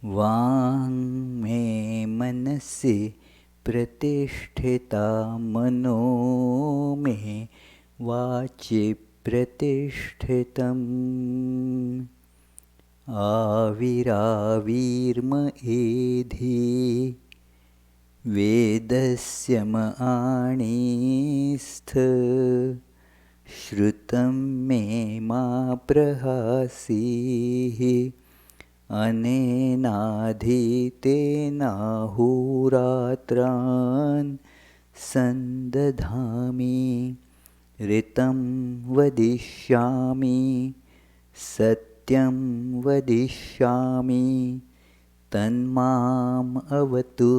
वाङ् मे मनसि प्रतिष्ठिता मनो मे वाचि प्रतिष्ठितम् आविराविर्म एधि वेदस्य म आणीस्थ श्रुतं मे मा प्रहासीः अनेनाधीतेनाहोरात्रान् सन्दधामि ऋतं वदिष्यामि सत्यं वदिष्यामि तन्माम् अवतु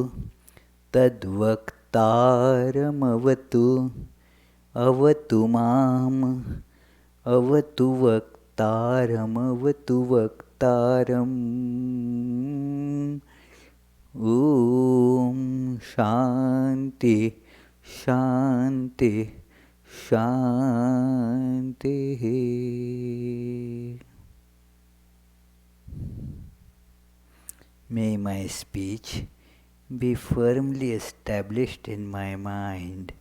तद्वक्तारमवतु अवतु माम् अवतु वक्तारमवतु वक्तारम् ॐ शान्ति शान्ति शान्तिः. May my speech be firmly established in my mind.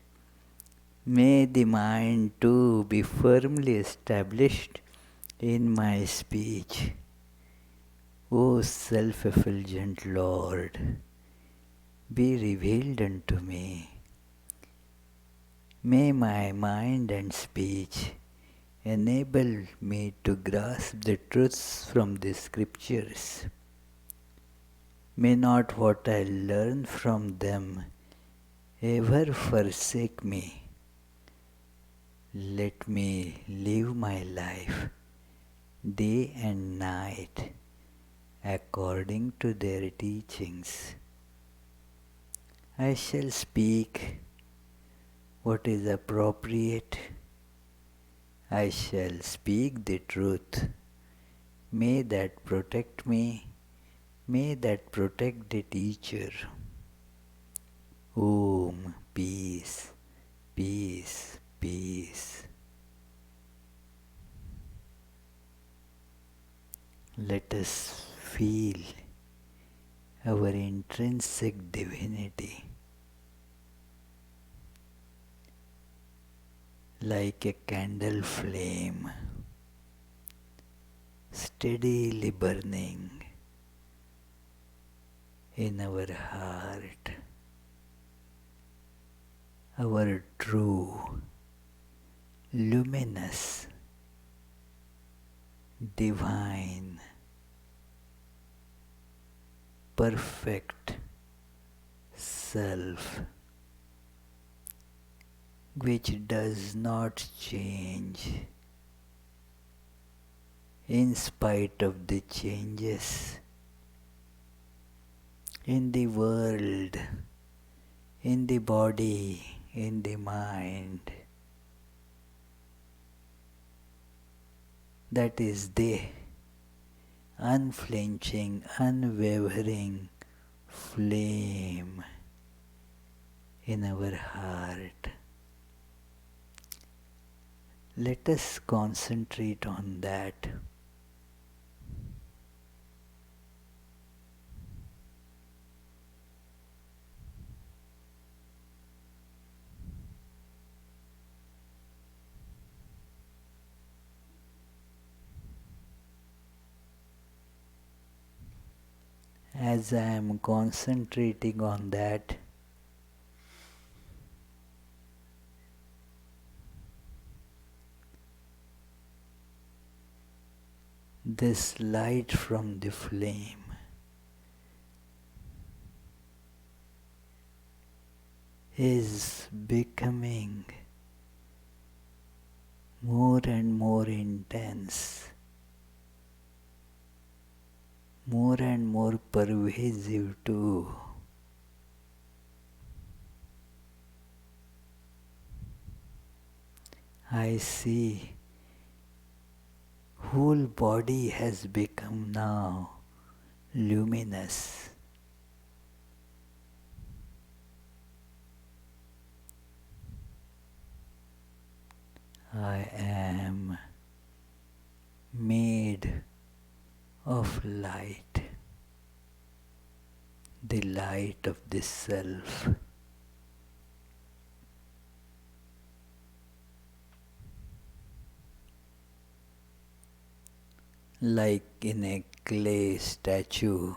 May the mind too be firmly established in my speech. O self-effulgent Lord, be revealed unto me. May my mind and speech enable me to grasp the truths from the scriptures. May not what I learn from them ever forsake me. Let me live my life day and night according to their teachings. I shall speak what is appropriate. I shall speak the truth. May that protect me. May that protect the teacher. Om, peace, peace, peace. Let us feel our intrinsic divinity like a candle flame, steadily burning in our heart, our true, luminous, divine, perfect self, which does not change in spite of the changes in the world, in the body, in the mind. That is the unflinching, unwavering flame in our heart. Let us concentrate on that. As I am concentrating on that, this light from the flame is becoming more and more intense, more and more pervasive too. I see whole body has become now luminous. I am made of light. the light of this self. Like in a clay statue,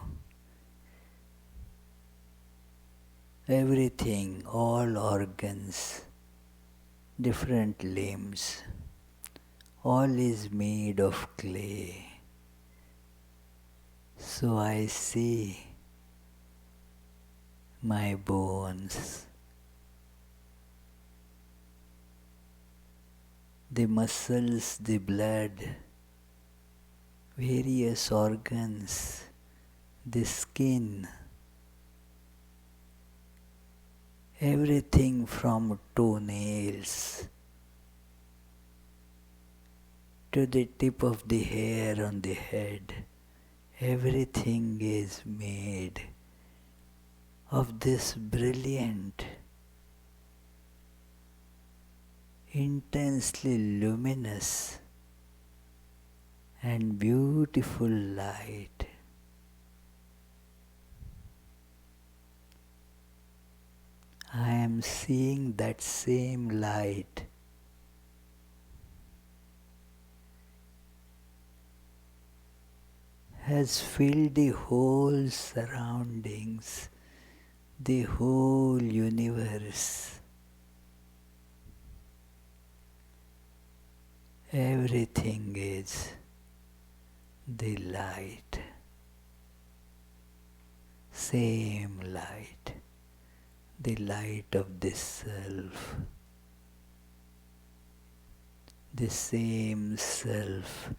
everything, all organs, different limbs, all is made of clay. So I see my bones, the muscles, the blood, various organs, the skin, everything from toenails to the tip of the hair on the head, everything is made of this brilliant, intensely luminous and beautiful light. I am seeing that same light has filled the whole surroundings, the whole universe. Everything is the light, same light, the light of this self, the same self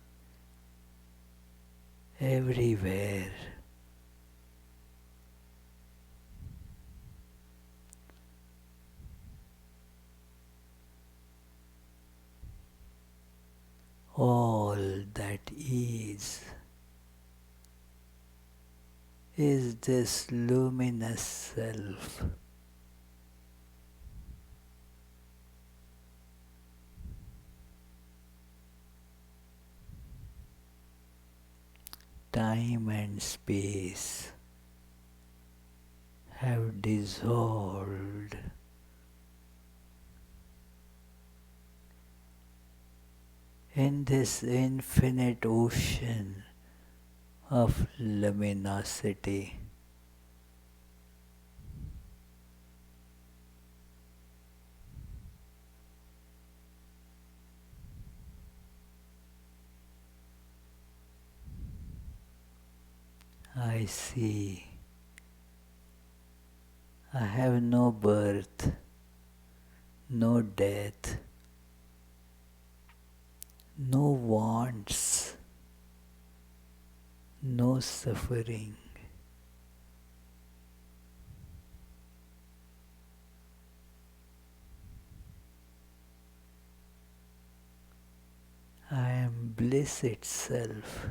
everywhere. All that is this luminous self. Time and space have dissolved in this infinite ocean of luminosity. I see. I have no birth, no death, no wants, no suffering. I am bliss itself.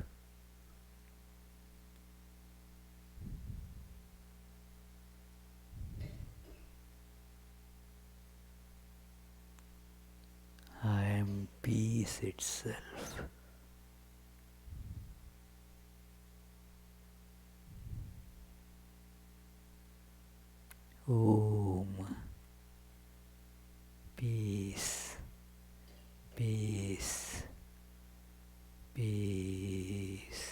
I am peace itself. Om. Peace, peace, peace.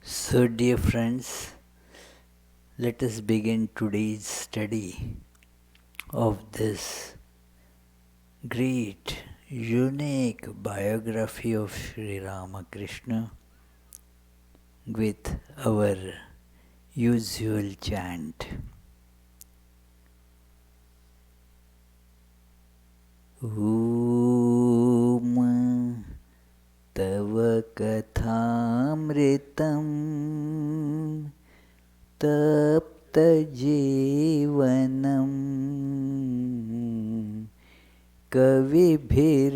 So, dear friends, let us begin today's study of this great, unique biography of Sri Ramakrishna with our usual chant. Om स्वकथामृतं तप्तजीवनम् कविभिरीडितं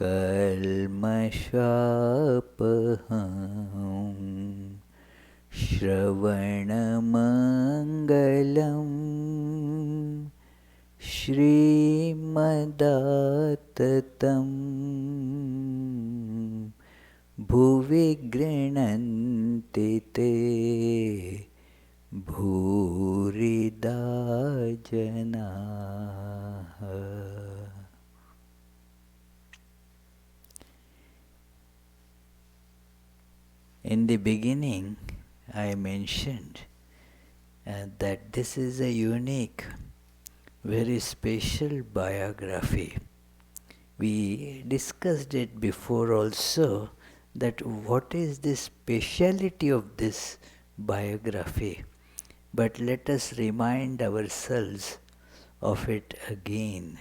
कल्मषापहम् श्रवणमङ्गलम् श्रीमदाततं भुवि गृह्णन्ति ते भूरिदा जनाः. In the beginning, I mentioned that this is a unique, very special biography. We discussed it before also, that what is the speciality of this biography. But let us remind ourselves of it again,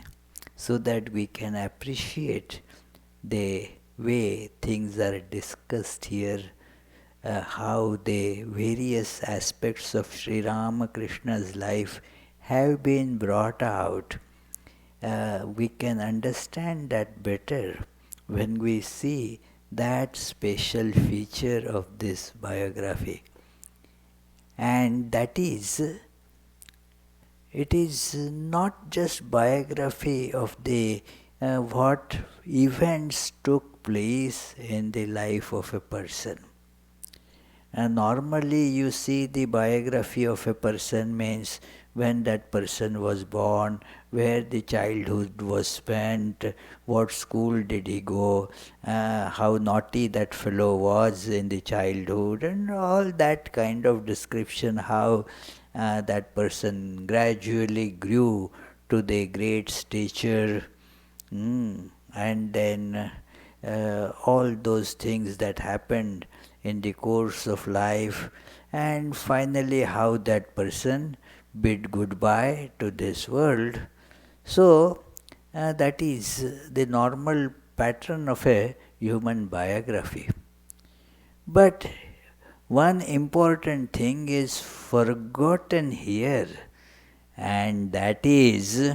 so that we can appreciate the way things are discussed here, how the various aspects of Sri Ramakrishna's life have been brought out. We can understand that better when we see that special feature of this biography. And that is, it is not just biography of the what events took place in the life of a person. And normally you see the biography of a person means when that person was born, where the childhood was spent, what school did he go, how naughty that fellow was in the childhood, and all that kind of description, how that person gradually grew to the great stature, and then all those things that happened in the course of life, and finally how that person bid goodbye to this world. So that is the normal pattern of a human biography. But one important thing is forgotten here, and that is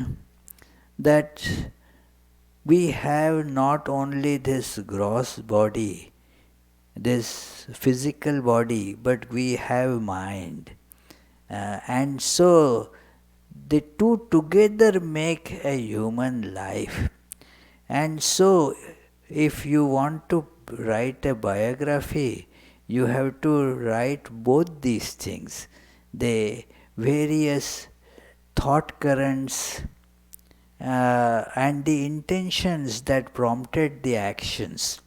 that we have not only this gross body, this physical body, but we have mind. And so the two together make a human life. And so if you want to write a biography, you have to write both these things. The various thought currents and the intentions that prompted the actions.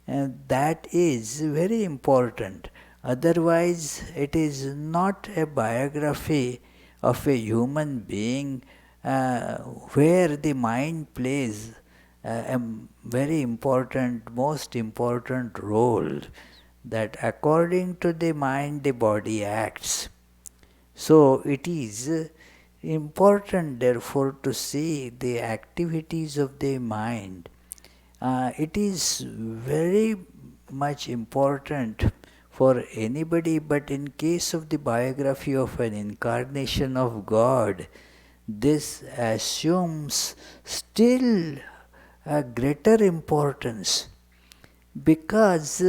And that is very important. Otherwise, it is not a biography of a human being where the mind plays a very important, most important role, that according to the mind the body acts. So it is important therefore to see the activities of the mind. It is very much important for anybody, but in case of the biography of an incarnation of God, this assumes still a greater importance, because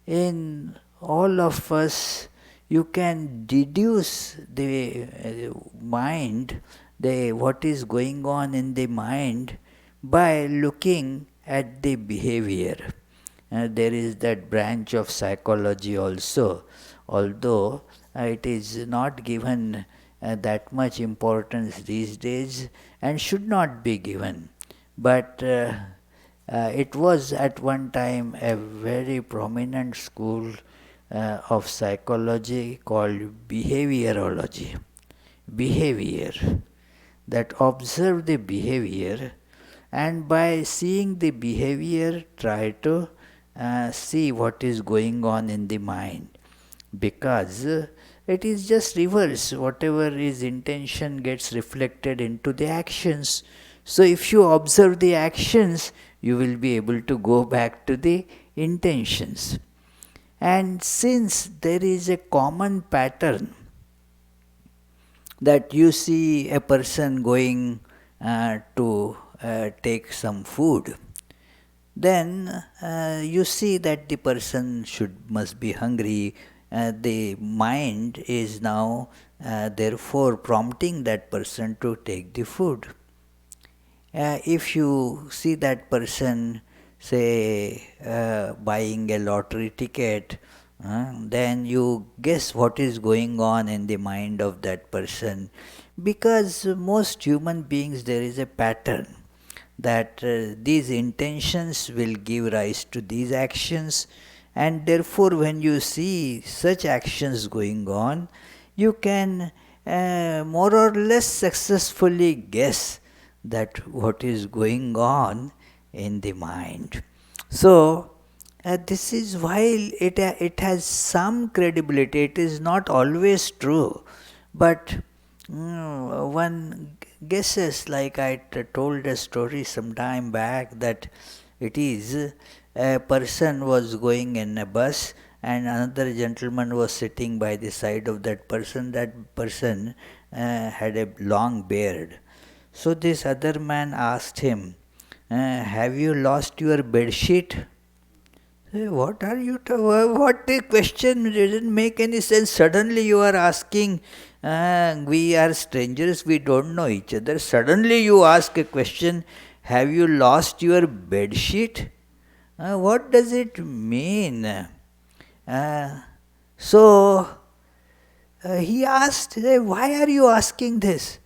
in all of us you can deduce the mind, what is going on in the mind, by looking at the behavior. There is that branch of psychology also, although it is not given that much importance these days and should not be given. But it was at one time a very prominent school of psychology called behaviorology. Behavior, that observe the behavior, and by seeing the behavior try to see what is going on in the mind. Because it is just reverse, whatever is intention gets reflected into the actions. So if you observe the actions, you will be able to go back to the intentions. And since there is a common pattern that you see a person going to take some food, then you see that the person must be hungry. The mind is now therefore prompting that person to take the food. If you see that person, say, buying a lottery ticket, then you guess what is going on in the mind of that person. Because most human beings, there is a pattern that these intentions will give rise to these actions, and therefore when you see such actions going on, you can more or less successfully guess that what is going on in the mind. So this is why it has some credibility. It is not always true, but one guesses, like I told a story some time back, that it is a person was going in a bus and another gentleman was sitting by the side of that person. That person had a long beard. So this other man asked him, have you lost your bed sheet? What are you what the question didn't make any sense. Suddenly you are asking, we are strangers, we don't know each other. Suddenly you ask a question, have you lost your bed sheet? What does it mean? So he asked, why are you asking this?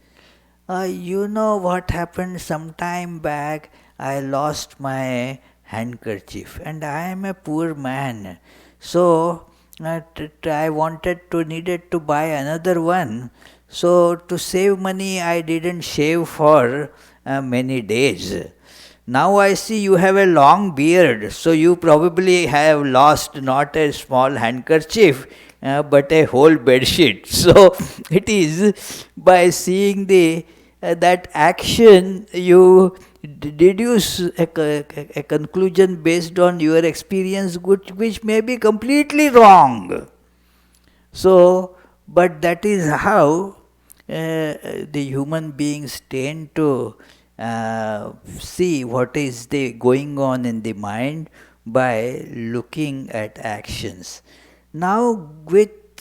You know what happened some time back? I lost my handkerchief and I am a poor man. So I needed to buy another one. So to save money, I didn't shave for many days. Now I see you have a long beard, so you probably have lost not a small handkerchief, but a whole bedsheet. So it is by seeing that action, you deduce a conclusion based on your experience, which may be completely wrong. So, but that is how the human beings tend to see what is going on in the mind by looking at actions. Now, with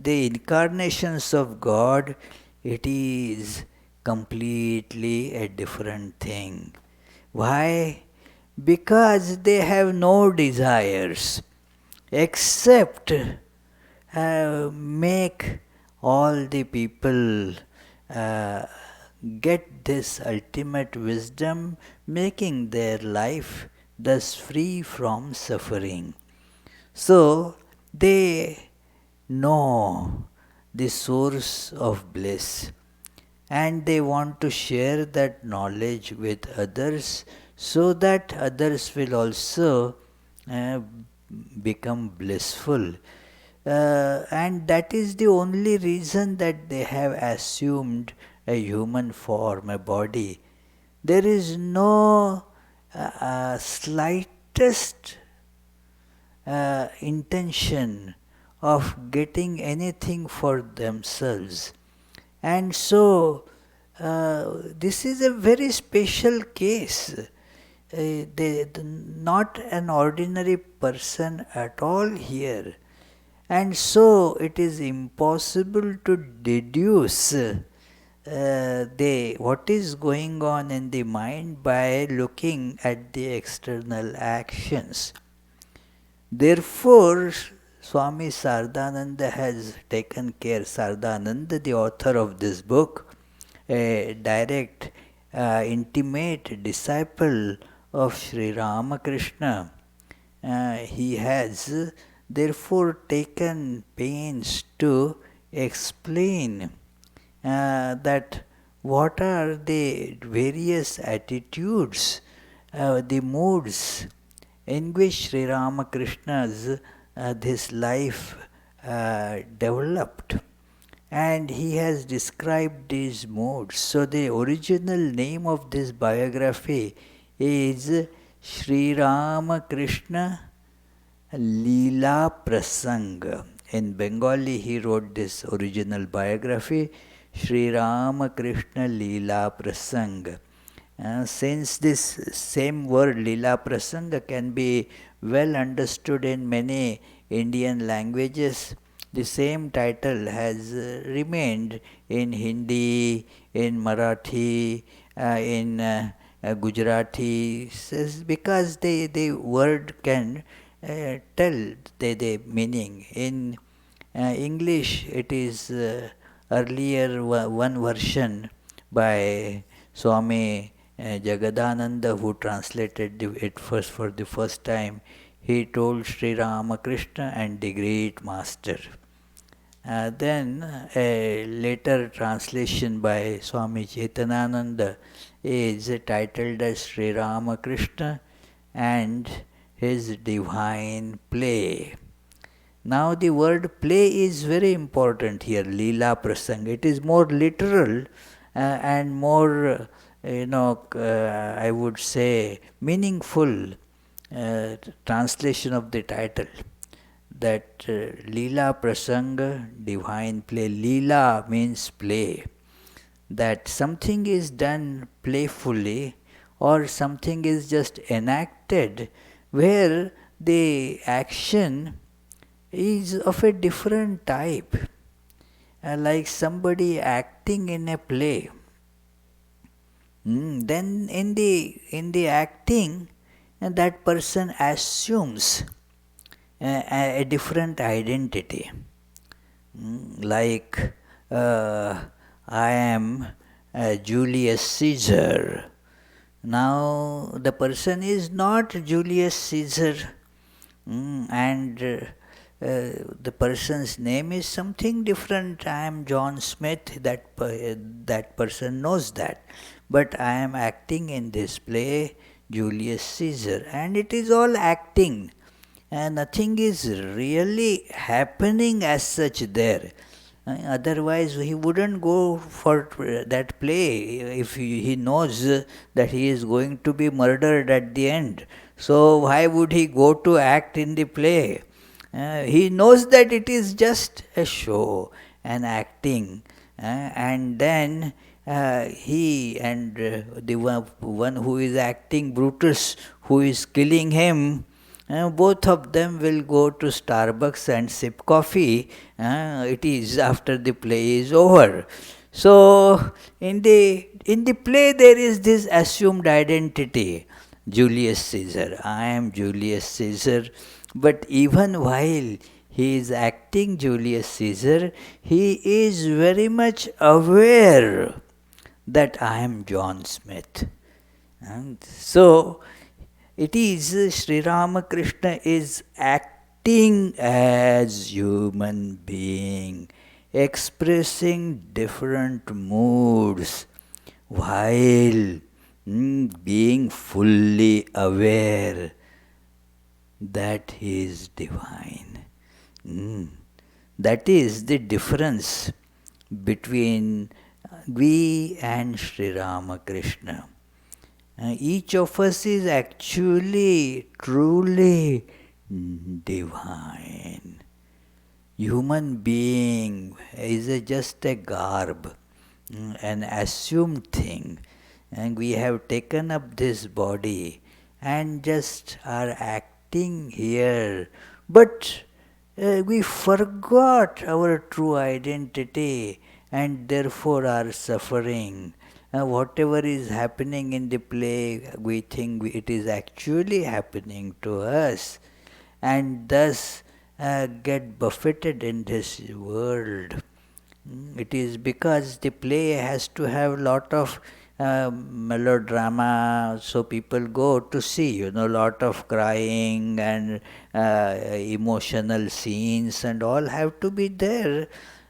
the incarnations of God, it is completely a different thing. Why? Because they have no desires except make all the people get this ultimate wisdom, making their life thus free from suffering. So they know the source of bliss and they want to share that knowledge with others so that others will also become blissful. And that is the only reason that they have assumed a human form, a body. There is no slightest intention of getting anything for themselves. And so, this is a very special case. Not an ordinary person at all here. And so, it is impossible to deduce what is going on in the mind by looking at the external actions. Therefore, Swami Saradananda has taken care. Saradananda, the author of this book, a direct, intimate disciple of Sri Ramakrishna, he has therefore taken pains to explain that what are the various attitudes, the moods in which Sri Ramakrishna's this life developed. And he has described these moods. So the original name of this biography is Sri Ramakrishna Leela Prasanga. In Bengali, he wrote this original biography, Sri Ramakrishna Leela Prasanga. Since this same word Leela Prasanga can be well understood in many Indian languages, the same title has remained in Hindi, in Marathi, in Gujarati, because the word can tell the meaning. In English, it is earlier one version by Swami Jagadananda, who translated it first for the first time. He told Sri Ramakrishna and the great master. Then a later translation by Swami Chetanananda is titled as Sri Ramakrishna and his divine play. Now the word play is very important here, Leela Prasanga. It is more literal and more, I would say, meaningful translation of the title. That Leela Prasanga, divine play. Leela means play. That something is done playfully or something is just enacted where the action is of a different type. Like somebody acting in a play. Then in the acting, that person assumes a different identity. Like I am Julius Caesar. Now the person is not Julius Caesar, and the person's name is something different. I am John Smith. That person knows that. But I am acting in this play Julius Caesar, and it is all acting. And nothing is really happening as such there. Otherwise, he wouldn't go for that play if he knows that he is going to be murdered at the end. So, why would he go to act in the play? He knows that it is just a show, an acting, and then he and the one who is acting, Brutus, who is killing him, both of them will go to Starbucks and sip coffee. It is after the play is over. So in the play there is this assumed identity, Julius Caesar. I am Julius Caesar. But even while he is acting Julius Caesar, he is very much aware that I am John Smith. And so it is Sri Ramakrishna is acting as human being, expressing different moods while being fully aware that he is divine. That is the difference between we and Sri Ramakrishna. Each of us is actually truly divine. Human being is just a garb, an assumed thing, and we have taken up this body and just are acting here. But we forgot our true identity and therefore are suffering. Whatever is happening in the play, we think it is actually happening to us, and thus get buffeted in this world. It is because the play has to have lot of melodrama, so people go to see, lot of crying and emotional scenes and all have to be there.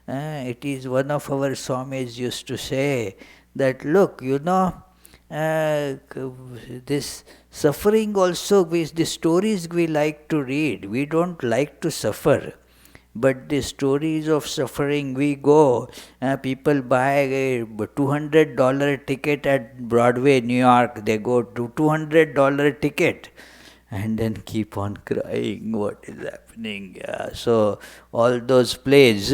It is one of our Swamis used to say that, look, this suffering also, the stories we like to read, we don't like to suffer. But the stories of suffering, we go, people buy a $200 ticket at Broadway, New York. They go to $200 ticket and then keep on crying. What is happening? So all those plays.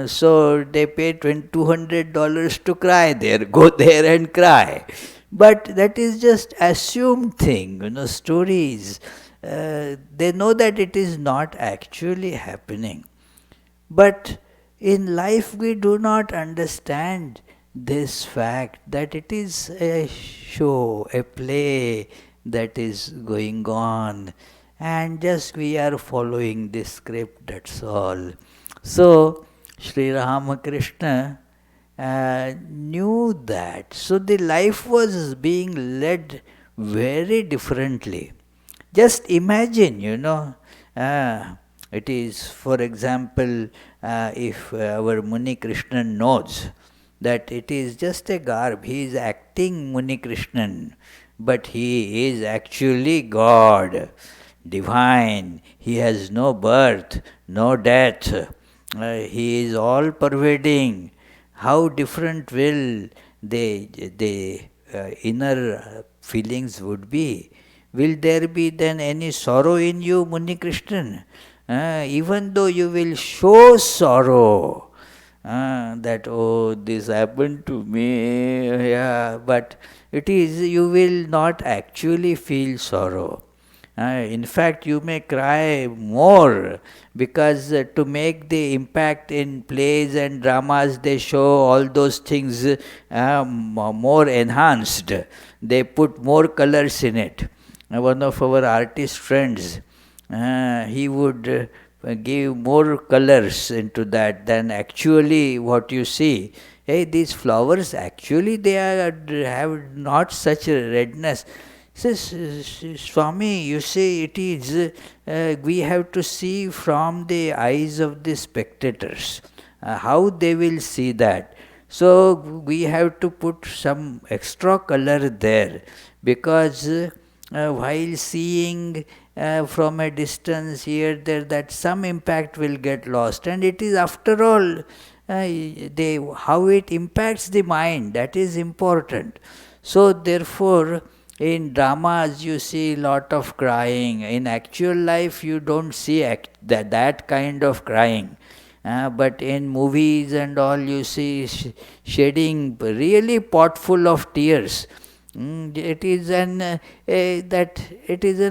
So they pay $200 to cry there. Go there and cry. But that is just assumed thing, stories. They know that it is not actually happening. But in life we do not understand this fact that it is a show, a play that is going on, and just we are following the script, that's all. So, Sri Ramakrishna knew that. So the life was being led very differently. Just imagine, it is, for example, if our Muni Krishnan knows that it is just a garb, he is acting Muni Krishnan, but he is actually God, divine. He has no birth, no death. He is all pervading. How different will the inner feelings would be? Will there be then any sorrow in you, Muni Krishnan? Even though you will show sorrow, that, oh, this happened to me, but it is, you will not actually feel sorrow. In fact, you may cry more because to make the impact in plays and dramas, they show all those things more enhanced. They put more colors in it. One of our artist friends, he would give more colors into that than actually what you see. Hey, these flowers actually have not such a redness. Says, Swami, you say it is, we have to see from the eyes of the spectators, how they will see that. So we have to put some extra color there, because while seeing from a distance here, there, that some impact will get lost. And it is, after all, how it impacts the mind, that is important. So therefore, in dramas you see lot of crying. In actual life you don't see that kind of crying. But in movies and all you see shedding really pot full of tears. It is an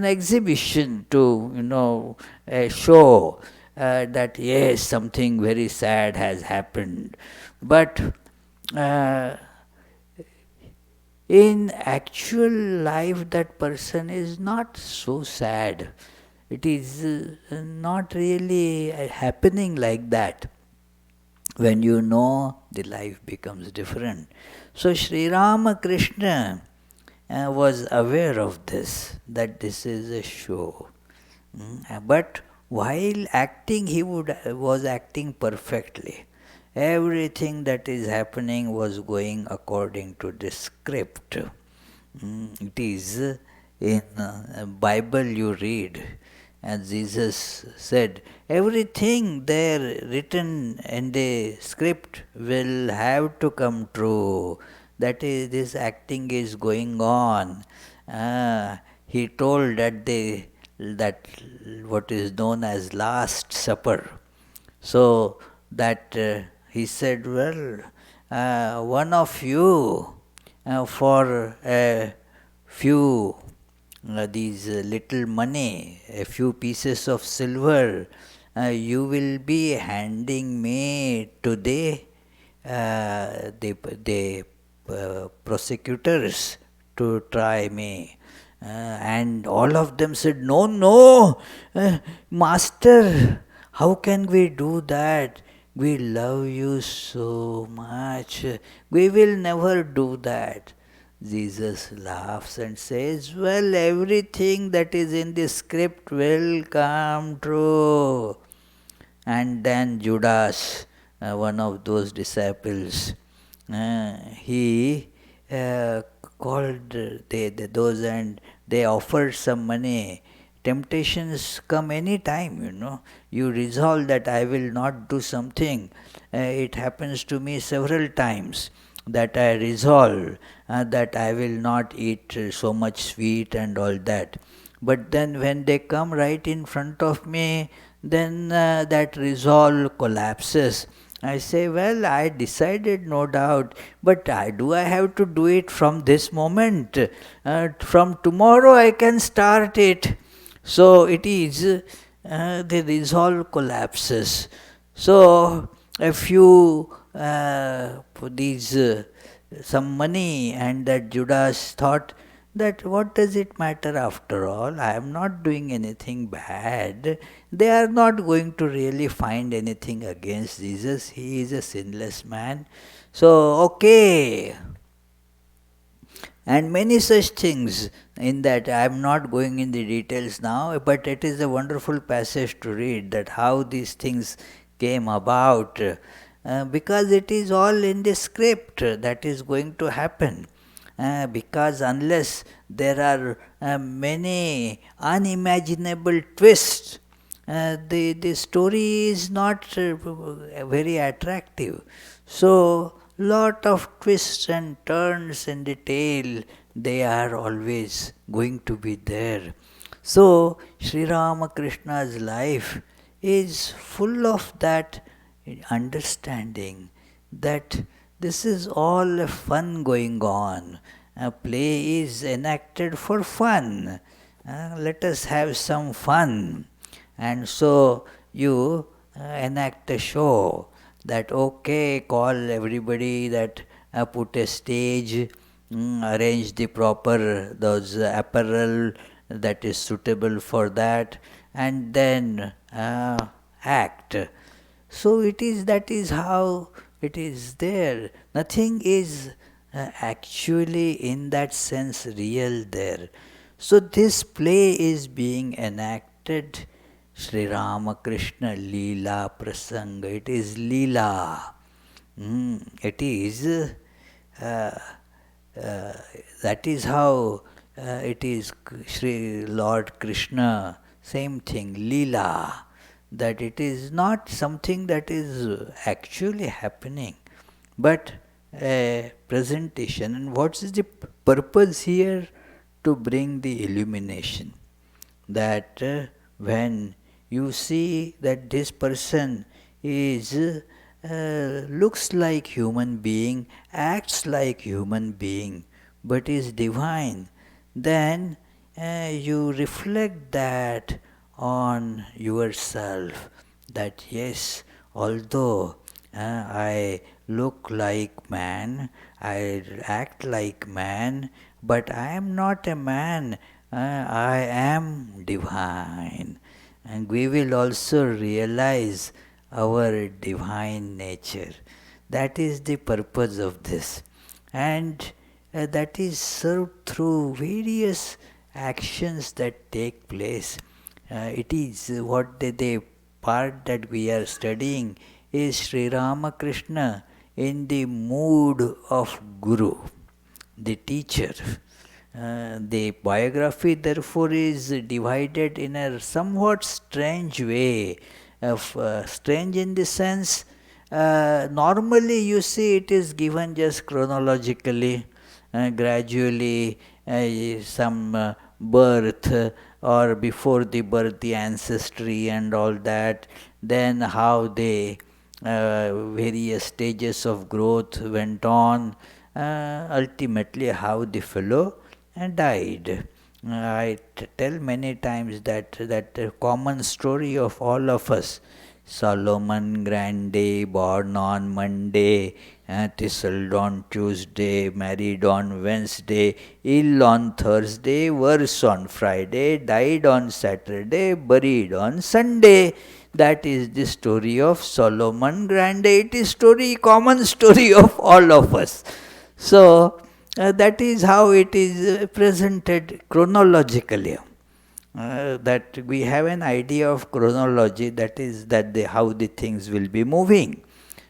exhibition to show that yes, something very sad has happened. But in actual life, that person is not so sad. It is not really happening like that. When you know, the life becomes different. So Sri Ramakrishna was aware of this, that this is a show. But while acting, he was acting perfectly. Everything that is happening was going according to the script. It is in Bible you read, and Jesus said, everything there written in the script will have to come true. That is, this acting is going on. He told that what is known as Last Supper. So that he said, well, one of you for a few these little money, a few pieces of silver, you will be handing me to the prosecutors to try me. And all of them said, no, no, Master, how can we do that? We love you so much. We will never do that. Jesus laughs and says, well, everything that is in the script will come true. And then Judas, one of those disciples, he called those, and they offered some money, temptations come any time. You resolve that I will not do something. It happens to me several times that I resolve that I will not eat so much sweet and all that. But then when they come right in front of me, then that resolve collapses. I say, well, I decided, no doubt, but do I have to do it from this moment? From tomorrow I can start it. So it is, the resolve collapses. So if you put these some money, and that Judas thought that what does it matter after all? I am not doing anything bad. They are not going to really find anything against Jesus. He is a sinless man. So, okay. And many such things in that. I am not going in the details now, but it is a wonderful passage to read, that how these things came about. Because it is all in the script that is going to happen. Because unless there are many unimaginable twists, the story is not very attractive. So, lot of twists and turns in the tale, they are always going to be there. So, Sri Ramakrishna's life is full of that understanding that this is all a fun going on. A play is enacted for fun. Let us have some fun. And so you enact a show that, okay, call everybody, that put a stage, arrange the proper those apparel that is suitable for that, and then act. So that is how it is there. Nothing is actually in that sense real there. So this play is being enacted, Sri Ramakrishna Leela Prasanga. It is Leela. It is, that is how it is Sri Lord Krishna, same thing, Leela. That it is not something that is actually happening, but a presentation. And what is the purpose here? To bring the illumination. That when you see that this person is looks like human being, acts like human being, but is divine, then you reflect that on yourself, that yes, although I look like man, I act like man, but I am not a man, I am divine. And we will also realize our divine nature. That is the purpose of this. And that is served through various actions that take place. It is what the part that we are studying is Sri Ramakrishna in the mood of Guru, the teacher. The biography therefore is divided in a somewhat strange way. Strange in the sense, normally you see it is given just chronologically, gradually, some birth, or before the birth the ancestry and all that, then how the various stages of growth went on, ultimately how the fellow died. I tell many times that common story of all of us. Solomon Grande, born on Monday, thistled on Tuesday, married on Wednesday, ill on Thursday, worse on Friday, died on Saturday, buried on Sunday. That is the story of Solomon Grande. It is common story of all of us. So that is how it is presented chronologically. That we have an idea of chronology, that is how the things will be moving.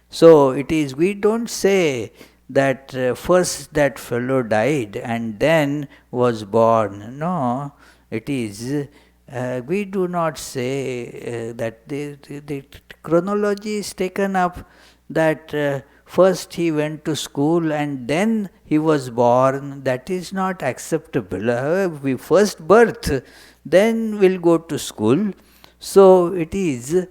So it is, we don't say that first that fellow died and then was born. No, it is We do not say that the chronology is taken up that first he went to school and then he was born. That is not acceptable. We first birth, then we'll go to school. So it is.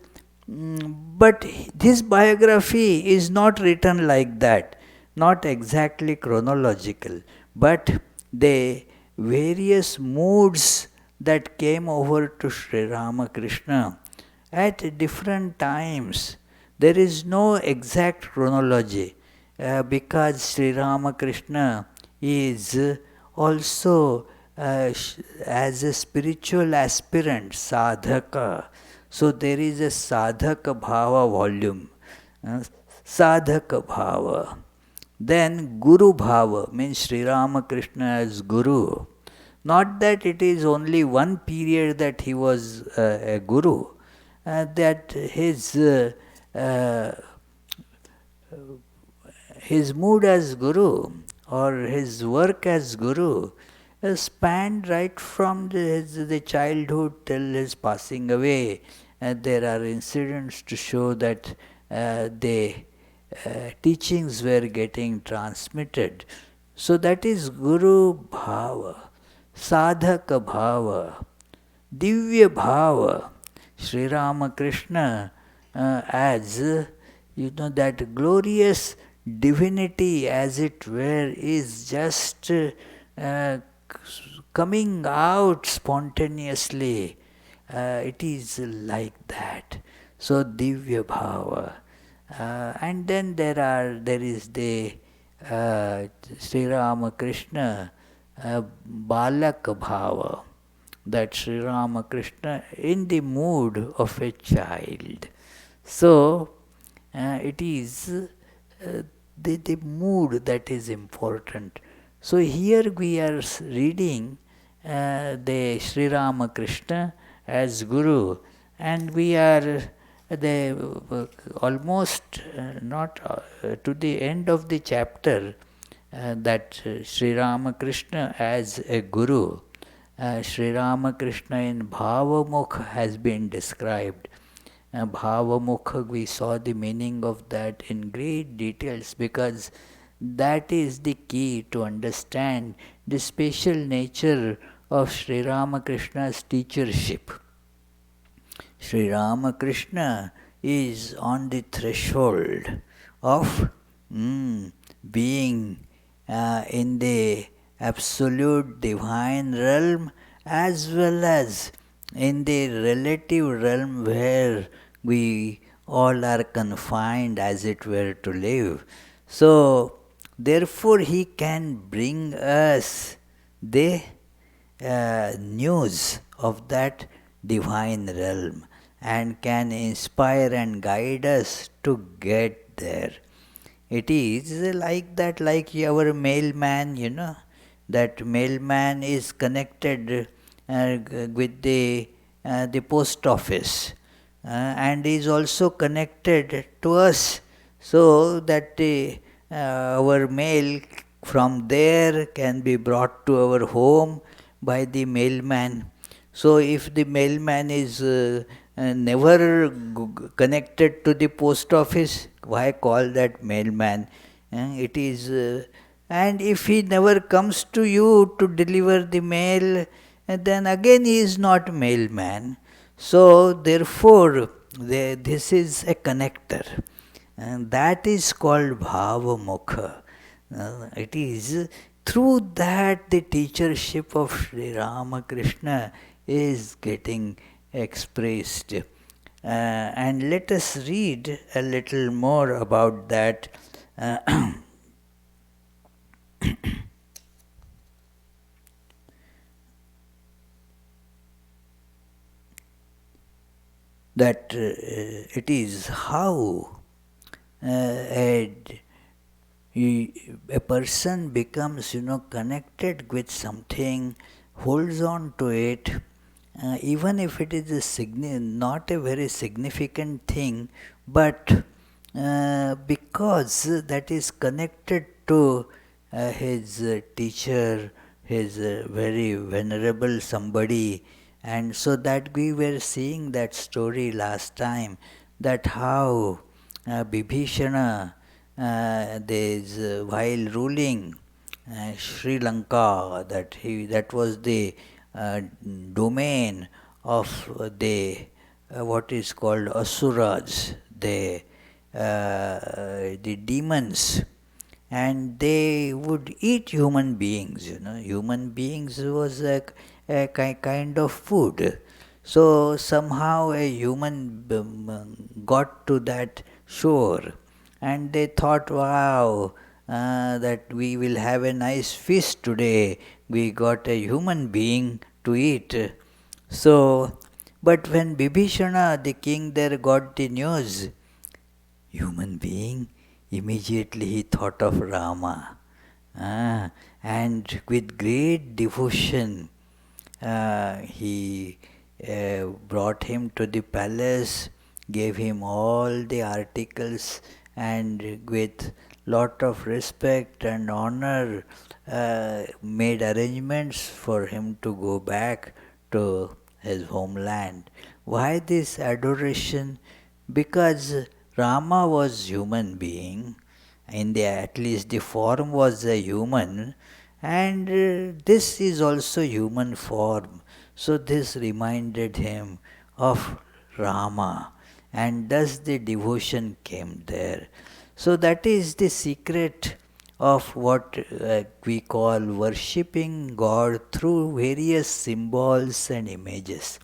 But this biography is not written like that, not exactly chronological, but the various moods that came over to Sri Ramakrishna at different times. There is no exact chronology because Sri Ramakrishna is also as a spiritual aspirant, sadhaka. So there is a sadhaka bhava volume, sadhaka bhava. Then Guru Bhava means Sri Ramakrishna as Guru. Not that it is only one period that he was a Guru, that uh, his mood as Guru or his work as Guru spanned right from the childhood till his passing away. There are incidents to show that the teachings were getting transmitted. So that is Guru Bhava, Sadhaka Bhava, Divya Bhava. Sri Ramakrishna as that glorious divinity as it were is just coming out spontaneously. It is like that. So Divya Bhava. And then there is the Sri Ramakrishna Balak Bhava, that Sri Ramakrishna in the mood of a child. So it is the mood that is important. So here we are reading the Sri Ramakrishna as Guru, and we are almost not to the end of the chapter that Sri Ramakrishna as a Guru. Sri Ramakrishna in Bhavamukh has been described. Bhavamukha, we saw the meaning of that in great details because that is the key to understand the special nature of Sri Ramakrishna's teachership. Sri Ramakrishna is on the threshold of being in the absolute divine realm as well as in the relative realm where we all are confined as it were to live. So therefore he can bring us the news of that divine realm and can inspire and guide us to get there. It is like that, like our mailman, that mailman is connected with the post office and is also connected to us, so that our mail from there can be brought to our home by the mailman. So if the mailman is never connected to the post office, why call that mailman? It is, and if he never comes to you to deliver the mail, then again he is not mailman. So therefore, this is a connector, and that is called Bhavamukha. It is through that the teachership of Sri Ramakrishna is getting expressed. And let us read a little more about that. That it is how a person becomes, connected with something, holds on to it, even if it is not a very significant thing, but because that is connected to his teacher, his very venerable somebody, And so that we were seeing that story last time, that how Bibhishana, while ruling Sri Lanka, that was the domain of what is called asuras, the demons, and they would eat human beings. Human beings was a kind of food. So somehow a human got to that shore, and they thought, wow, that we will have a nice feast today. We got a human being to eat. So, but when Bibhishana, the king there, got the news, human being, immediately he thought of Rama. And with great devotion, he brought him to the palace, gave him all the articles, and with lot of respect and honor, made arrangements for him to go back to his homeland. Why this adoration? Because Rama was human being, in the at least the form was a human, and this is also human form. So this reminded him of Rama, and thus the devotion came there. So that is the secret of what we call worshipping God through various symbols and images.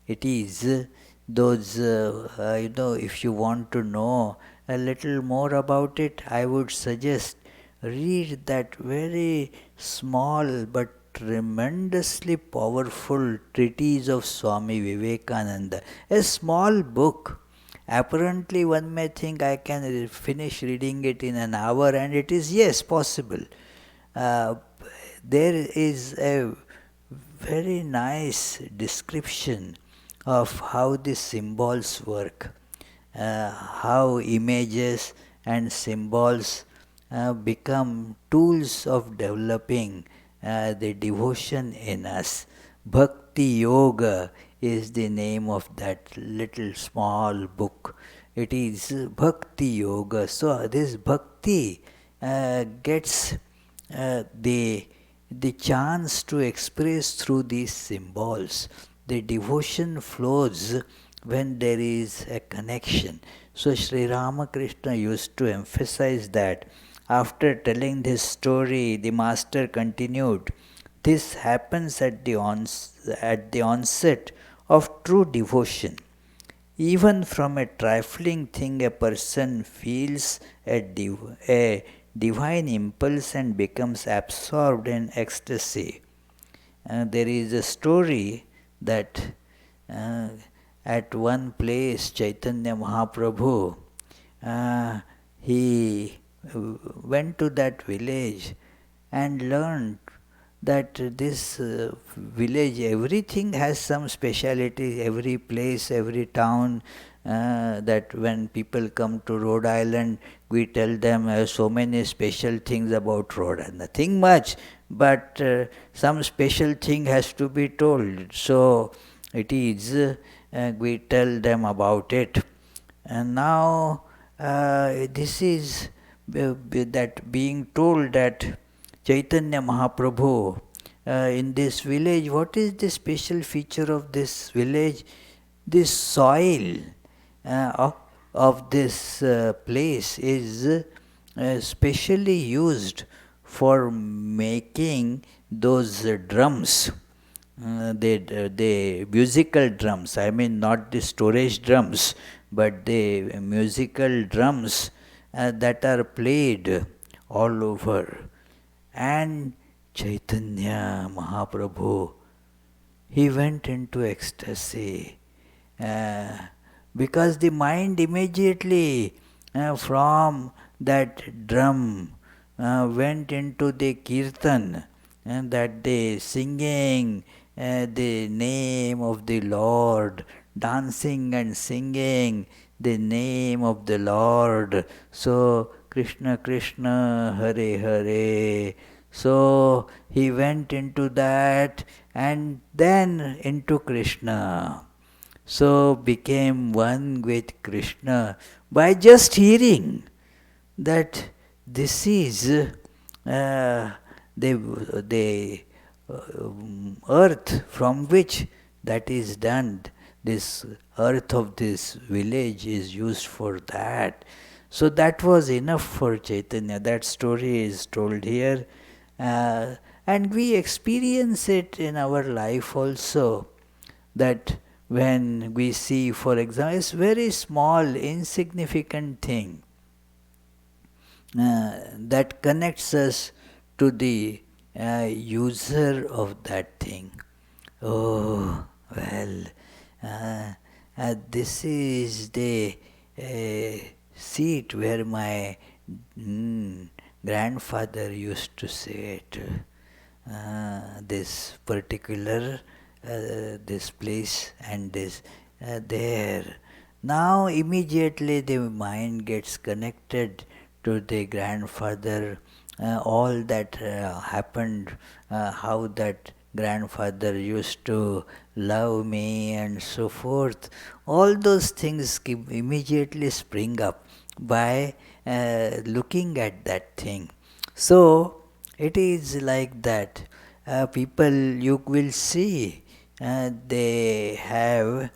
It is those, if you want to know a little more about it, I would suggest read that very small but tremendously powerful treatise of Swami Vivekananda. A small book. Apparently, one may think I can finish reading it in an hour, and it is, yes, possible. Uh, there is a very nice description of how the symbols work, how images and symbols become tools of developing the devotion in us. Bhakti Yoga is the name of that little small book. It is Bhakti Yoga. So this Bhakti gets the chance to express through these symbols. The devotion flows when there is a connection. So Sri Ramakrishna used to emphasize that. After telling this story, the master continued, this happens at the onset of true devotion. Even from a trifling thing, a person feels a divine impulse and becomes absorbed in ecstasy. There is a story that uh, at one place, Chaitanya Mahaprabhu, he went to that village and learned that this village, everything has some speciality, every place, every town, that when people come to Rhode Island, we tell them so many special things about Rhode Island. Nothing much, but some special thing has to be told. So it is, we tell them about it. And now this is that being told that Chaitanya Mahaprabhu in this village, what is the special feature of this village? This soil of this place is specially used for making those drums. The musical drums, I mean not the storage drums, but the musical drums that are played all over. And Chaitanya Mahaprabhu, he went into ecstasy uh, because the mind immediately from that drum went into the kirtan, and that the singing the name of the Lord, dancing and singing the name of the Lord. So Krishna Krishna Hare Hare. So he went into that and then into Krishna. So became one with Krishna by just hearing that this is the earth from which that is done. This earth of this village is used for that. So that was enough for Chaitanya. That story is told here. And we experience it in our life also. That when we see, for example, it's very small, insignificant thing that connects us to the user of that thing. Oh, well, uh, this is the seat where my grandfather used to sit. This particular this place and this there. Now immediately the mind gets connected to the grandfather, all that happened, how that grandfather used to love me and so forth. All those things immediately spring up by looking at that thing. So it is like that. People you will see, they have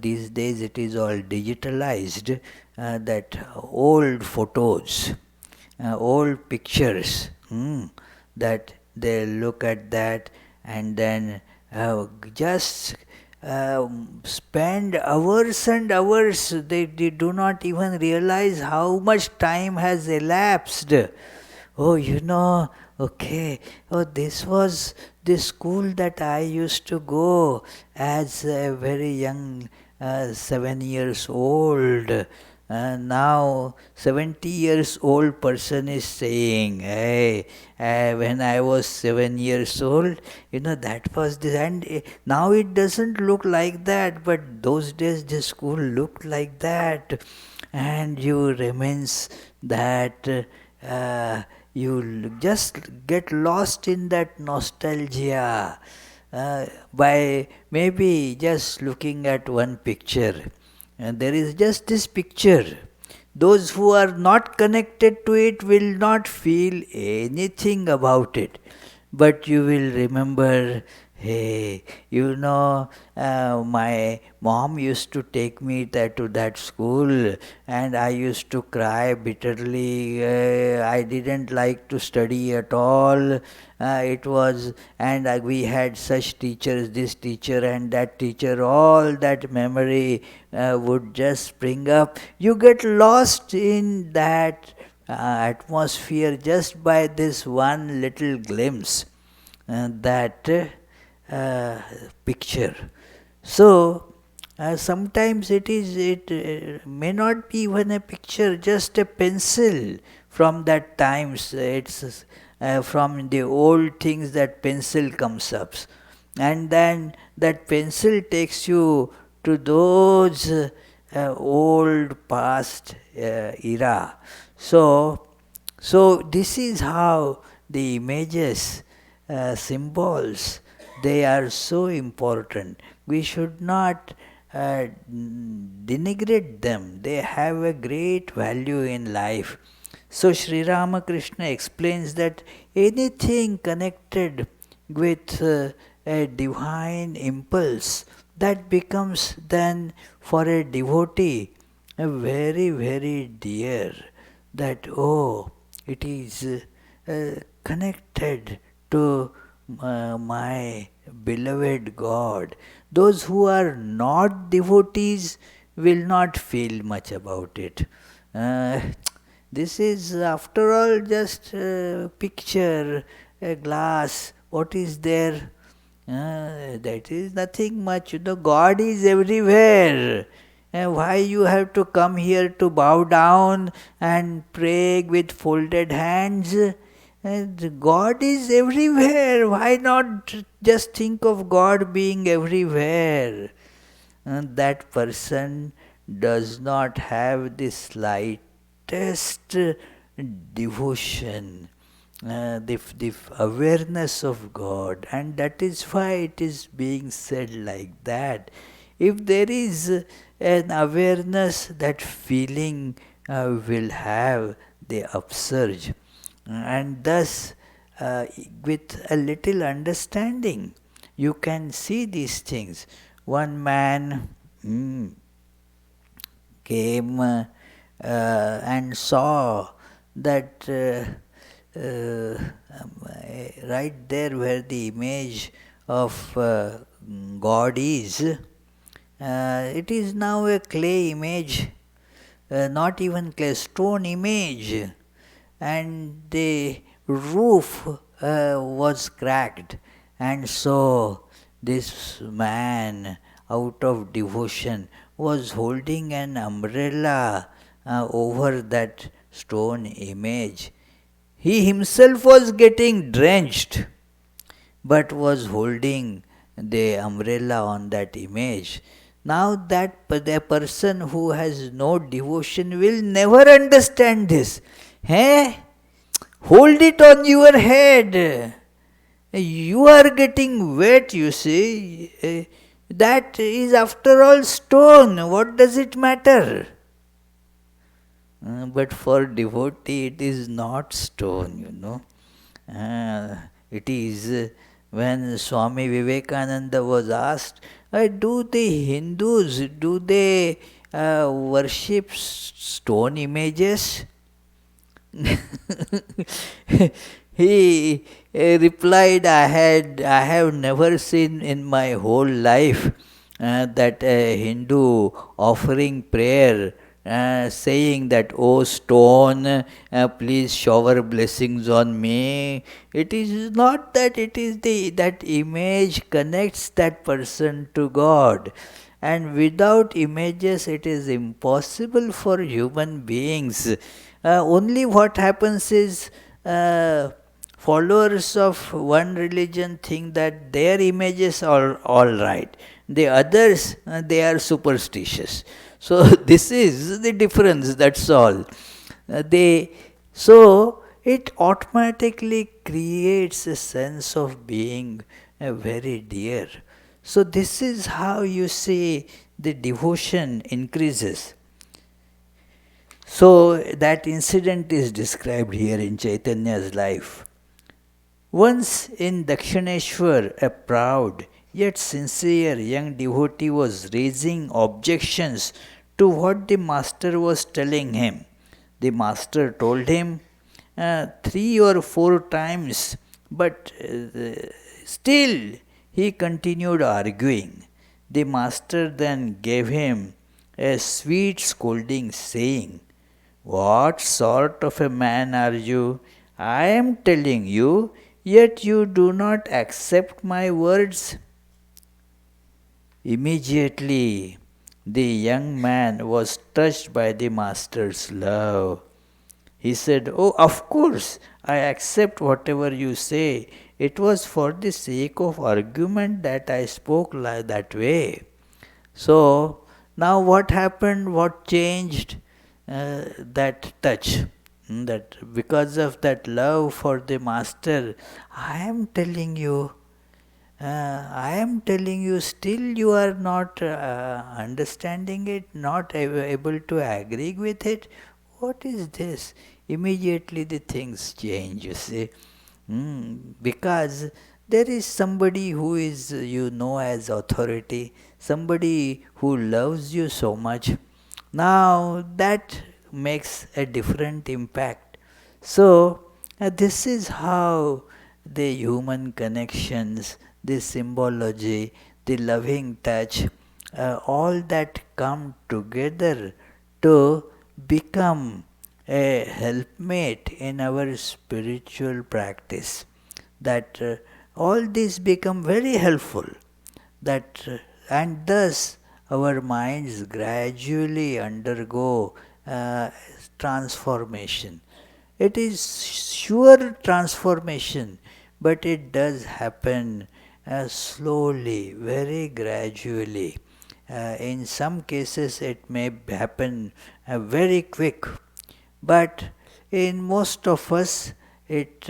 these days it is all digitalized, that old photos, old pictures, that they look at that and then just spend hours and hours. They do not even realize how much time has elapsed. Oh, okay. Oh, this was the school that I used to go as a very young, 7 years old. Now, 70 years old person is saying, hey, when I was 7 years old, that was this. And now it doesn't look like that, but those days the school looked like that. And you remains that you just get lost in that nostalgia by maybe just looking at one picture. And there is just this picture. Those who are not connected to it will not feel anything about it. But you will remember, hey, my mom used to take me to that school and I used to cry bitterly. I didn't like to study at all. We had such teachers, this teacher and that teacher, all that memory would just spring up. You get lost in that atmosphere just by this one little glimpse, that picture. So sometimes it may not be even a picture, just a pencil from that times. It's from the old things that pencil comes up, and then that pencil takes you to those old past era. So this is how the images, symbols, they are so important. We should not denigrate them. They have a great value in life. So Sri Ramakrishna explains that anything connected with a divine impulse, that becomes then for a devotee a very, very dear. That, oh, it is connected to my beloved God. Those who are not devotees will not feel much about it. Uh, this is, after all, just a picture, a glass. What is there? That is nothing much. God is everywhere. Why you have to come here to bow down and pray with folded hands? God is everywhere. Why not just think of God being everywhere? That person does not have the slightest devotion. the awareness of God, and that is why it is being said like that. If there is an awareness, that feeling will have the upsurge, and thus with a little understanding you can see these things. One man came and saw that right there where the image of God is, it is now a clay image, not even clay, stone image, and the roof was cracked, and so this man, out of devotion, was holding an umbrella over that stone image. He himself was getting drenched, but was holding the umbrella on that image. Now the person who has no devotion will never understand this. Hey, hold it on your head. You are getting wet, you see. That is after all stone. What does it matter? But for devotee it is not stone, It is when Swami Vivekananda was asked, do the Hindus, do they worship stone images? He replied, I have never seen in my whole life that a Hindu offering prayer saying that, "Oh stone, please shower blessings on me." It is not that, it is that image connects that person to God. And without images it is impossible for human beings. Only what happens is, followers of one religion think that their images are all right. The others, they are superstitious. So this is the difference, that's all. So it automatically creates a sense of being very dear. So this is how you see the devotion increases. So that incident is described here in Chaitanya's life. Once in Dakshineshwar, a proud yet sincere young devotee was raising objections to what the master was telling him. The master told him 3 or 4 times, but still he continued arguing. The master then gave him a sweet scolding, saying, "What sort of a man are you? I am telling you, yet you do not accept my words." Immediately, the young man was touched by the master's love. He said, "Oh, of course, I accept whatever you say. It was for the sake of argument that I spoke like that way." So, now what happened? What changed? That touch. That because of that love for the master, I am telling you, still you are not understanding it, not able to agree with it. What is this? Immediately the things change, you see. Because there is somebody who is, as authority, somebody who loves you so much. Now that makes a different impact. So, this is how the human connections, the symbology, the loving touch, all that come together to become a helpmate in our spiritual practice. That all these become very helpful. And thus our minds gradually undergo transformation. It is sure transformation, but it does happen slowly, very gradually. In some cases it may happen very quick, but in most of us it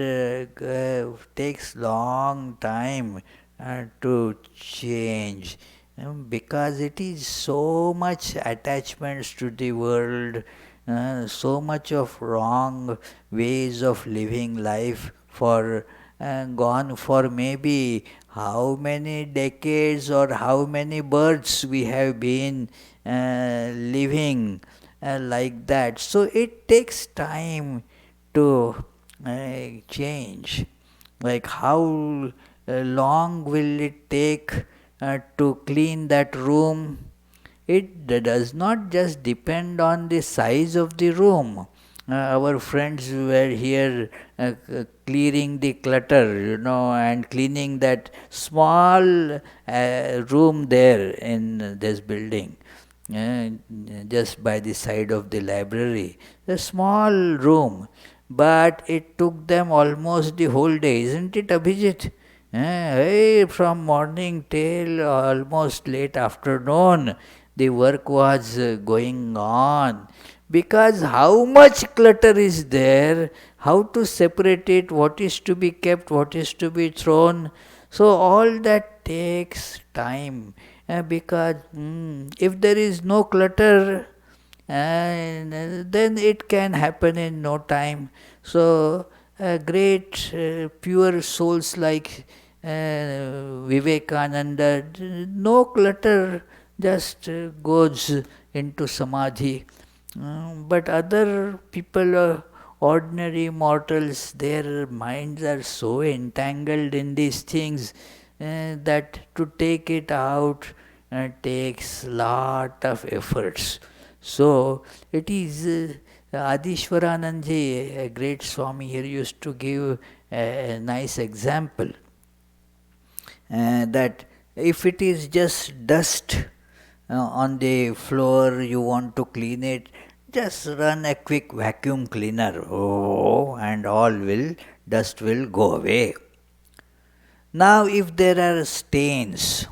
takes long time to change, because it is so much attachments to the world, so much of wrong ways of living life for gone for maybe how many decades or how many births we have been living like that. So it takes time to change. Like how long will it take to clean that room? It does not just depend on the size of the room. Our friends were here clearing the clutter, and cleaning that small room there in this building, uh, just by the side of the library. A small room, but it took them almost the whole day, isn't it, Abhijit? Hey, from morning till almost late afternoon, the work was going on. Because how much clutter is there, how to separate it, what is to be kept, what is to be thrown. So, all that takes time. Because if there is no clutter, then it can happen in no time. So, great pure souls like Vivekananda, no clutter, just goes into samadhi. But other people, ordinary mortals, their minds are so entangled in these things that to take it out takes lot of efforts. So it is Adishwaranandji, a great Swami here, used to give a nice example that if it is just dust on the floor, you want to clean it, just run a quick vacuum cleaner. Oh, and dust will go away. Now, if there are stains,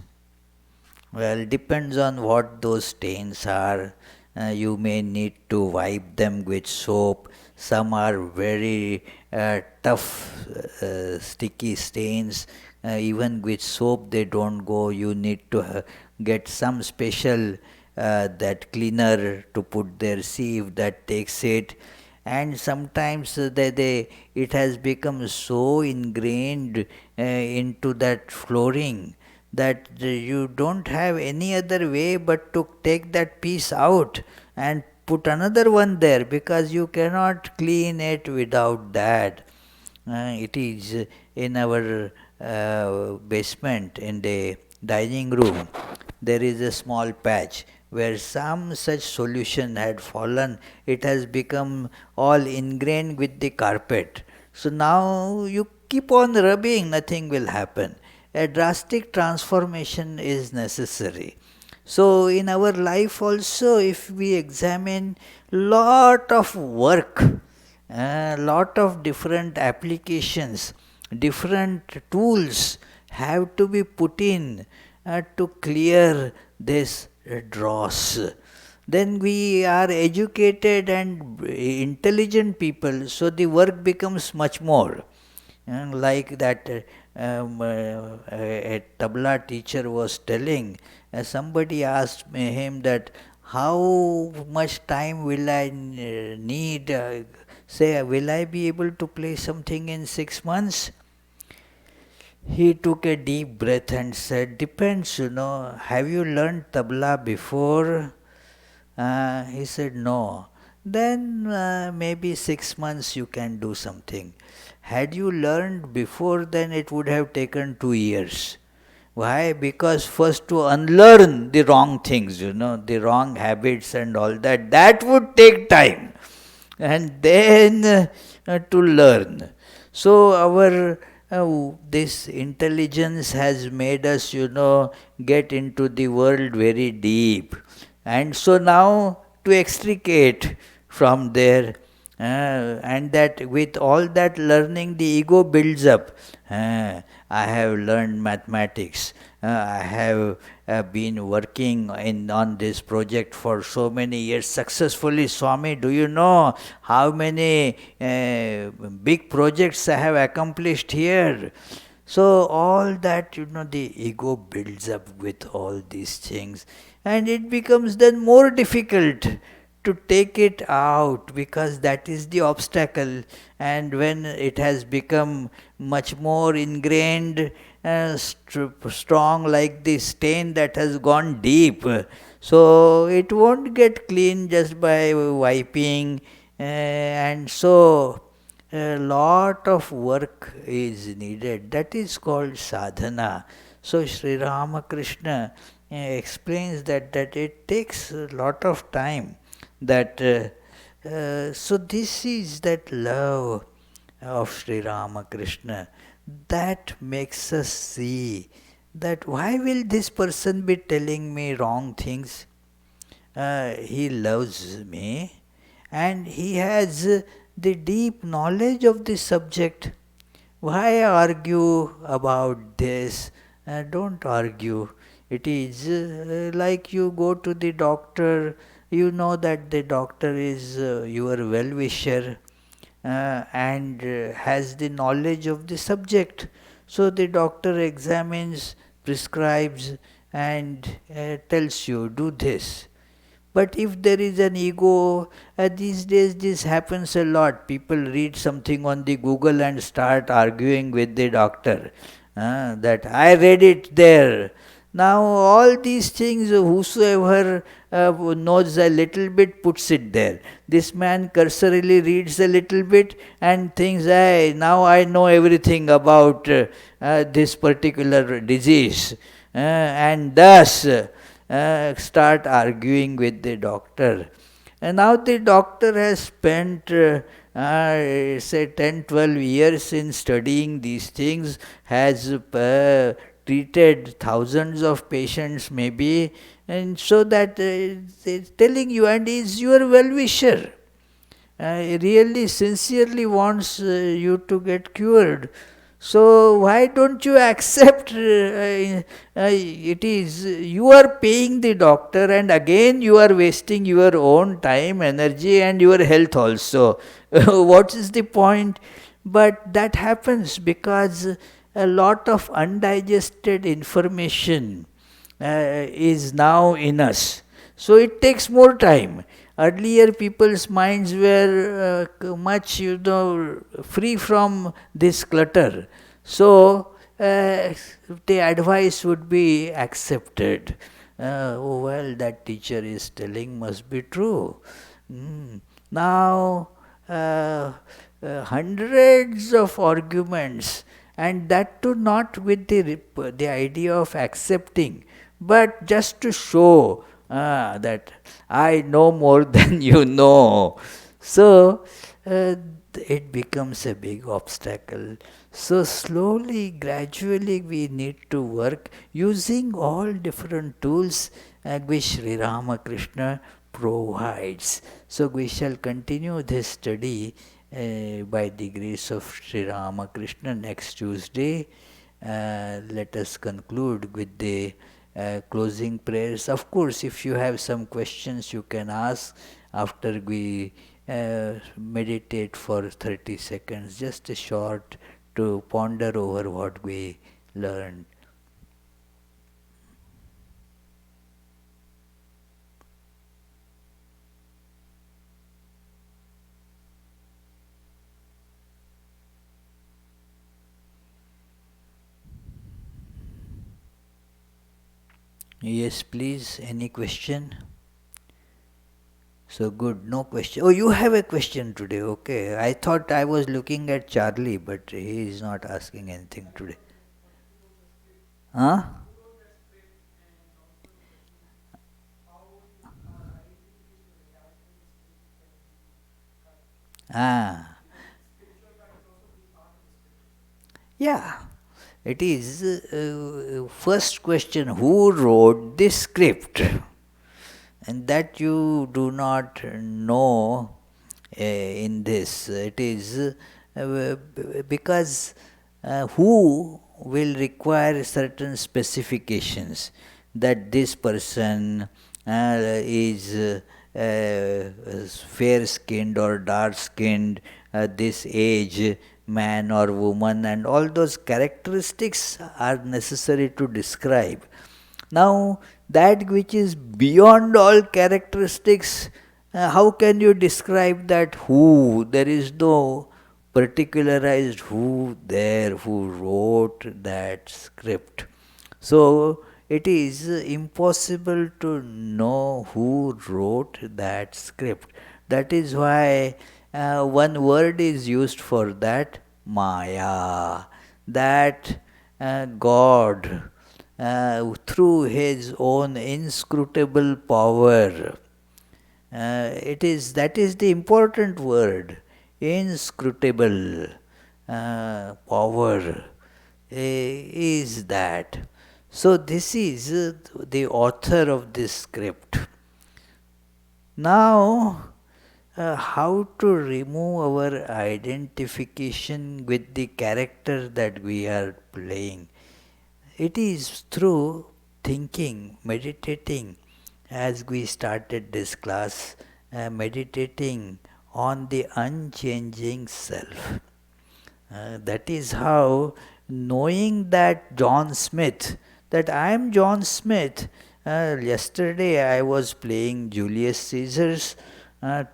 well, depends on what those stains are. You may need to wipe them with soap. Some are very tough, sticky stains. Even with soap, they don't go. You need to get some special that cleaner to put there. See if that takes it. And sometimes it has become so ingrained into that flooring that you don't have any other way but to take that piece out and put another one there, because you cannot clean it without that. It is in our basement in the dining room. There is a small patch where some such solution had fallen. It has become all ingrained with the carpet. So now you keep on rubbing, nothing will happen. A drastic transformation is necessary. So in our life also, if we examine lot of work, lot of different applications, different tools have to be put in to clear this dross. Then we are educated and intelligent people, so the work becomes much more. Like that a tabla teacher was telling, somebody asked him that how much time will I need, say, will I be able to play something in 6 months? He took a deep breath and said, depends, have you learned tabla before? He said, no. Then maybe 6 months you can do something. Had you learned before, then it would have taken 2 years. Why? Because first to unlearn the wrong things, the wrong habits and all that, that would take time. And then to learn. So our this intelligence has made us, get into the world very deep. And so now to extricate from there, And that with all that learning, the ego builds up. I have learned mathematics. I have been working on this project for so many years successfully. Swami, do you know how many big projects I have accomplished here? So all that, the ego builds up with all these things, and it becomes then more difficult to take it out, because that is the obstacle. And when it has become much more ingrained, strong, like the stain that has gone deep, so it won't get clean just by wiping. And so a lot of work is needed. That is called sadhana. So Sri Ramakrishna explains that it takes a lot of time. So this is that love of Sri Ramakrishna that makes us see that why will this person be telling me wrong things? He loves me, and he has the deep knowledge of the subject. Why argue about this? Don't argue. It is like you go to the doctor, you know that the doctor is your well wisher, and has the knowledge of the subject. So the doctor examines, prescribes, and tells you, do this. But if there is an ego, these days this happens a lot. People read something on the Google and start arguing with the doctor. That I read it there. Now all these things, whosoever knows a little bit puts it there. This man cursorily reads a little bit and thinks, hey, now I know everything about this particular disease. And thus start arguing with the doctor. And now the doctor has spent say 10, 12 years in studying these things, has treated thousands of patients maybe, and so that is telling you, and is your well-wisher. Really sincerely wants you to get cured. So why don't you accept it is you are paying the doctor, and again you are wasting your own time, energy, and your health also. What is the point? But that happens because a lot of undigested information is now in us. So it takes more time. Earlier people's minds were much, free from this clutter. So the advice would be accepted. Oh well, that teacher is telling must be true. Now hundreds of arguments, and that too not with the idea of accepting, but just to show that I know more than you know. So it becomes a big obstacle. So slowly, gradually we need to work using all different tools which Sri Ramakrishna provides. So we shall continue this study by the grace of Sri Ramakrishna next Tuesday. Let us conclude with the closing prayers. Of course, if you have some questions, you can ask after we meditate for 30 seconds, just a short, to ponder over what we learned. Yes, please. Any question? So good, no question. Oh, you have a question today, okay. I thought I was looking at Charlie, but he is not asking anything today. Huh? Ah. Yeah. It is first question, who wrote this script? And that you do not know in this. It is because who will require certain specifications that this person is fair skinned or dark skinned, this age, man or woman, and all those characteristics are necessary to describe. Now, that which is beyond all characteristics, how can you describe that who? There is no particularized who there who wrote that script. So, it is impossible to know who wrote that script. That is why one word is used for that, Maya. That God, through His own inscrutable power, it is that is the important word, inscrutable power is that. So this is the author of this script. Now, how to remove our identification with the character that we are playing? It is through thinking, meditating, as we started this class, meditating on the unchanging self. That is how, knowing that John Smith, that I am John Smith. Yesterday I was playing Julius Caesar's.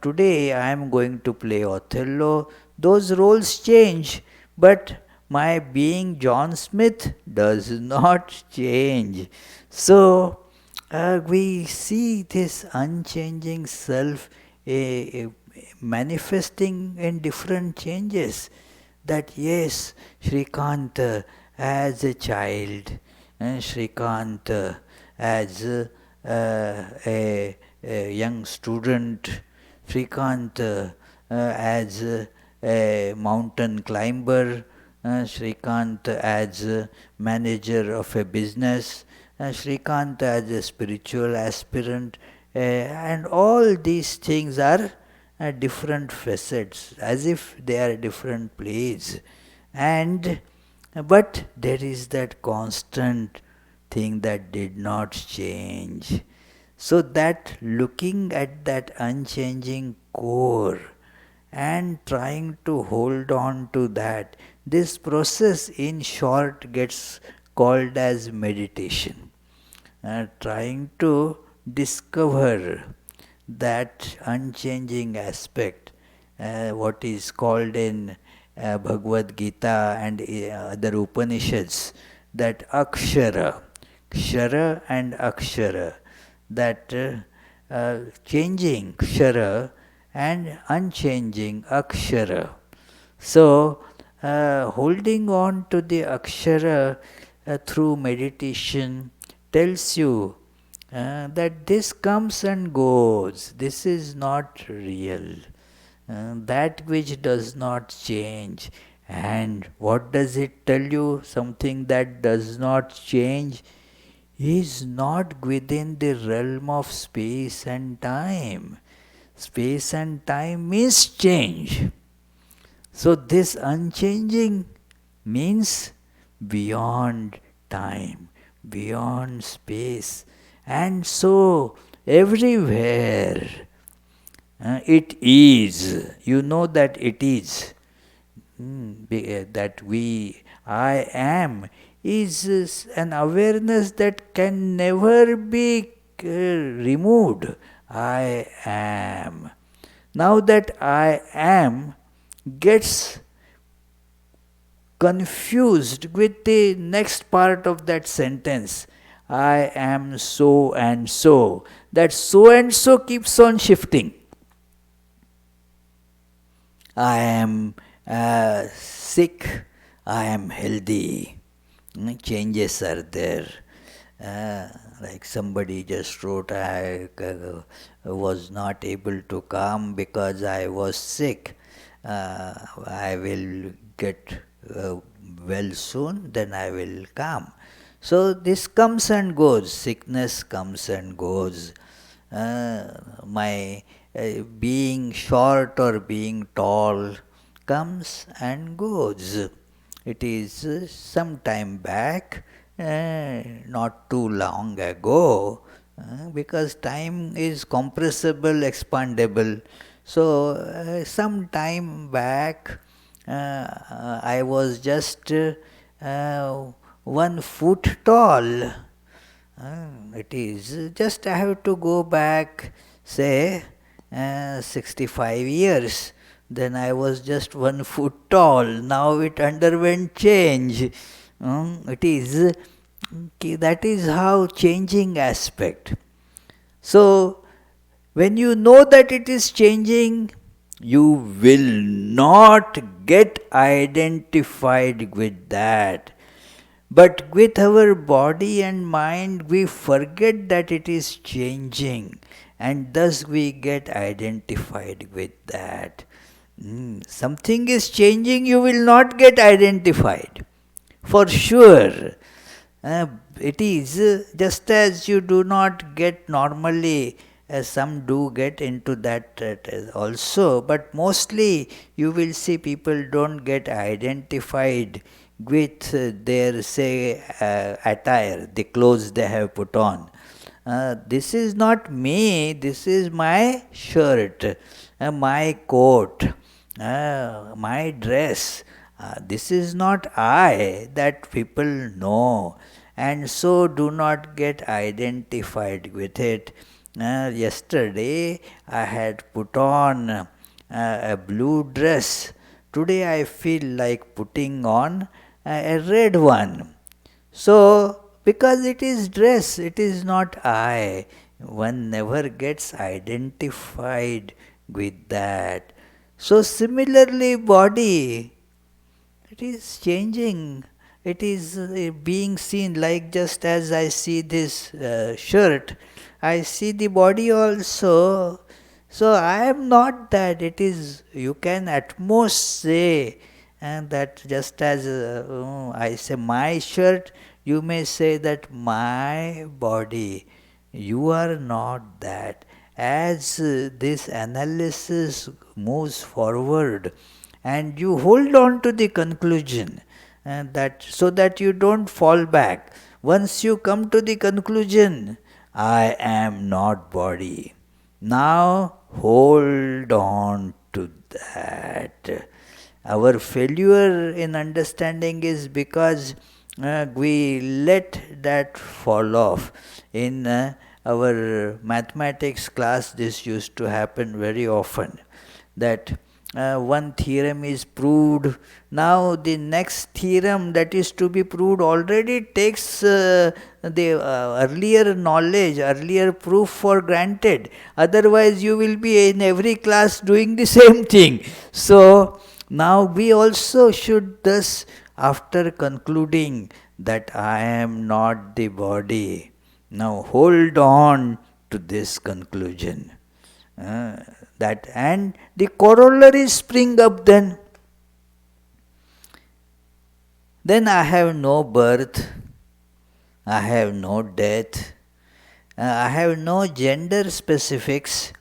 Today I am going to play Othello. Those roles change, but my being John Smith does not change. So we see this unchanging self manifesting in different changes. That yes, Shrikant as a child, and Shrikant as a young student, Shrikant as a mountain climber, Shrikant as a manager of a business, Shrikant as a spiritual aspirant, and all these things are different facets, as if they are different plays. And but there is that constant thing that did not change. So that looking at that unchanging core and trying to hold on to that, this process in short gets called as meditation. Trying to discover that unchanging aspect, what is called in Bhagavad Gita and other Upanishads, that Akshara, Kshara and Akshara, that changing Kshara and unchanging Akshara. So, holding on to the Akshara through meditation tells you that this comes and goes, this is not real, that which does not change. And what does it tell you? Something that does not change is not within the realm of space and time. Space and time means change. So this unchanging means beyond time, beyond space. And so everywhere it is. You know that it is. That I am, is an awareness that can never be removed. I am. Now that I am gets confused with the next part of that sentence. I am so and so. That so and so keeps on shifting. I am sick, I am healthy. Changes are there. Like somebody just wrote, I was not able to come because I was sick. I will get well soon, then I will come. So this comes and goes, sickness comes and goes. My being short or being tall comes and goes. It is some time back, not too long ago, because time is compressible, expandable. So, some time back, I was just 1 foot tall. It is just I have to go back, say, 65 years. Then I was just 1 foot tall. Now it underwent change. It is that is how changing aspect. So when you know that it is changing, you will not get identified with that. But with our body and mind, we forget that it is changing, and thus we get identified with that. Something is changing, you will not get identified. For sure. It is just as you do not get normally, as some do get into that also, but mostly you will see people don't get identified with their, say, attire, the clothes they have put on. This is not me, this is my shirt, my coat, my dress. This is not I, that people know, and so do not get identified with it. Yesterday I had put on a blue dress. Today I feel like putting on a red one. So, because it is dress, it is not I. One never gets identified with that. So, similarly, body, it is changing. It is being seen, like just as I see this shirt, I see the body also. So I am not that. It is, you can at most say, and that just as I say my shirt, you may say that my body. You are not that. As this analysis moves forward, and you hold on to the conclusion, and that so that you don't fall back. Once you come to the conclusion, I am not body. Now hold on to that. Our failure in understanding is because we let that fall off. In our mathematics class, this used to happen very often, that one theorem is proved. Now the next theorem that is to be proved already takes the earlier knowledge, earlier proof for granted. Otherwise you will be in every class doing the same thing. So now we also should thus, after concluding that I am not the body, now hold on to this conclusion. That and the corollaries spring up then. Then I have no birth, I have no death, I have no gender specifics,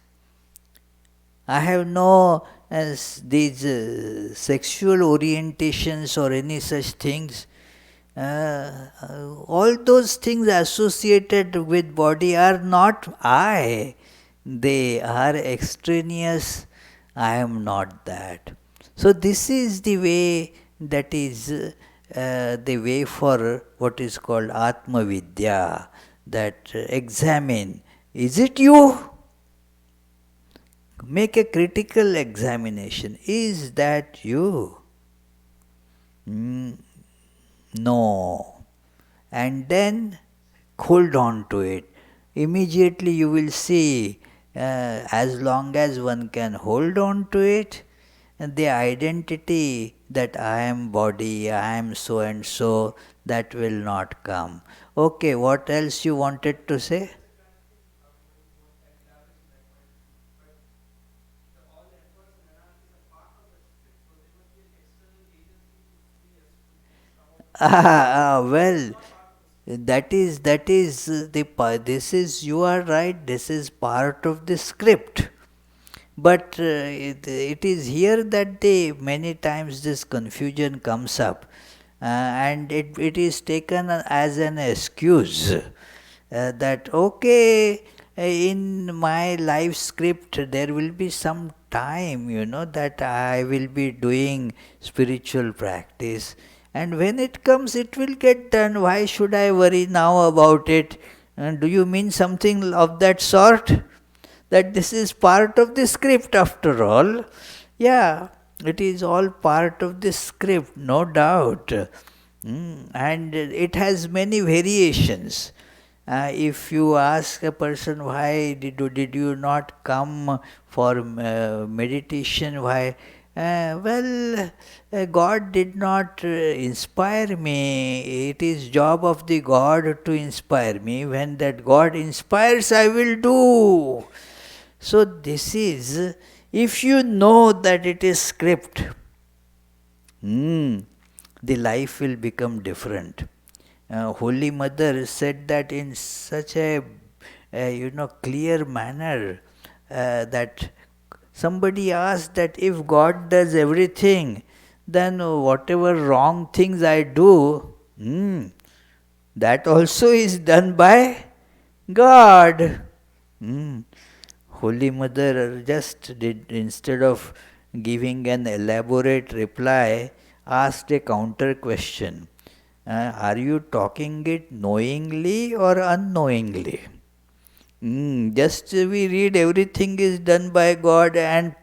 I have no these sexual orientations or any such things. All those things associated with body are not I. They are extraneous. I am not that. So this is the way, that is the way for what is called Atma Vidya, that examine, is it you? Make a critical examination. Is that you? No. And then hold on to it. Immediately you will see, as long as one can hold on to it, the identity that I am body, I am so and so, that will not come. Okay, what else you wanted to say? Well, that is the this is, you are right, this is part of the script. But it is here that many times this confusion comes up, and it is taken as an excuse that okay, in my life script there will be some time, that I will be doing spiritual practice, and when it comes it will get done. Why should I worry now about it? Do you mean something of that sort? That this is part of the script after all? Yeah, it is all part of the script, no doubt. And it has many variations. If you ask a person, why did you not come for meditation, why? God did not inspire me. It is job of the God to inspire me. When that God inspires, I will do. So this is, if you know that it is script, the life will become different. Holy Mother said that in such a clear manner, that somebody asked that if God does everything, then whatever wrong things I do, that also is done by God. Holy Mother just did, instead of giving an elaborate reply, asked a counter question. Are you talking it knowingly or unknowingly? Just we read everything is done by God and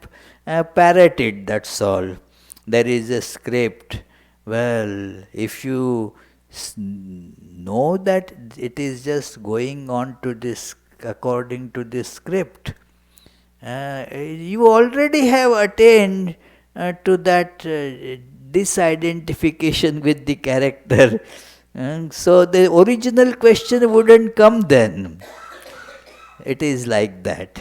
parrot it, that's all. There is a script. Well, if you know that it is just going on to this according to this script, you already have attained to that disidentification with the character. So the original question wouldn't come then. It is like that.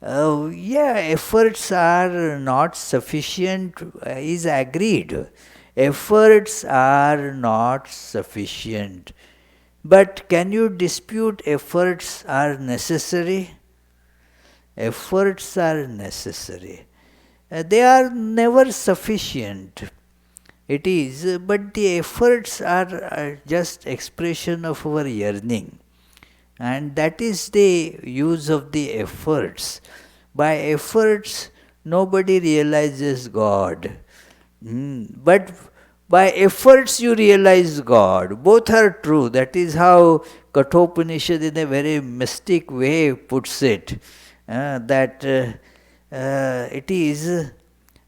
Yeah, efforts are not sufficient, is agreed. Efforts are not sufficient. But can you dispute efforts are necessary? Efforts are necessary. They are never sufficient. It is, but the efforts are just expression of our yearning. And that is the use of the efforts. By efforts, nobody realizes God. But by efforts you realize God. Both are true. That is how Kathopanishad in a very mystic way puts it. That it is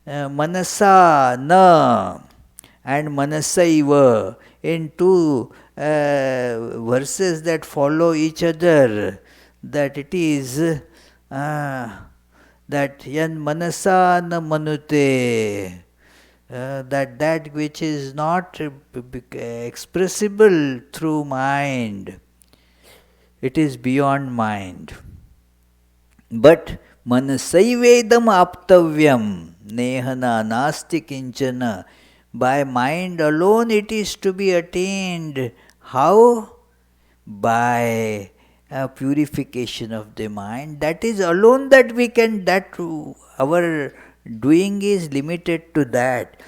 manasa na and manasaiva in two verses that follow each other, that it is that yan manasa na manute, that which is not expressible through mind, it is beyond mind. But manasaivedam aptavyam nehana nasti kinchana. By mind alone it is to be attained. How? By purification of the mind. That is alone that we can, that our doing is limited to that.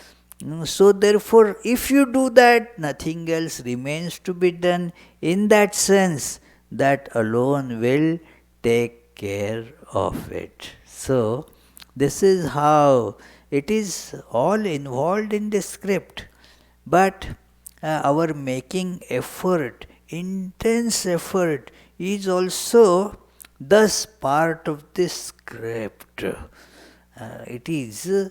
So therefore, if you do that, nothing else remains to be done. In that sense, that alone will take care of it. So, this is how it is all involved in the script. But our making effort, intense effort, is also thus part of the script. It is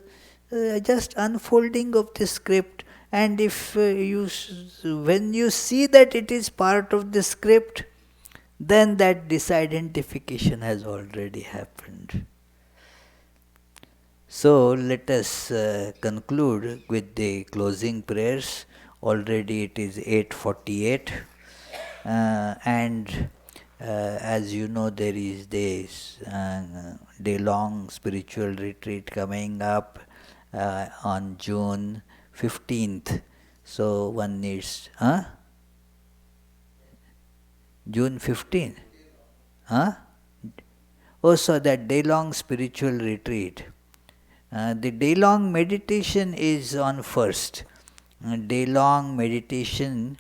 just unfolding of the script. And if when you see that it is part of the script, then that disidentification has already happened. So let us conclude with the closing prayers. Already it is 8:48, and as you know, there is this day-long spiritual retreat coming up on June 15th. So one needs, June 15th. Huh? Oh, so that day-long spiritual retreat. The day-long meditation is on first. Day-long meditation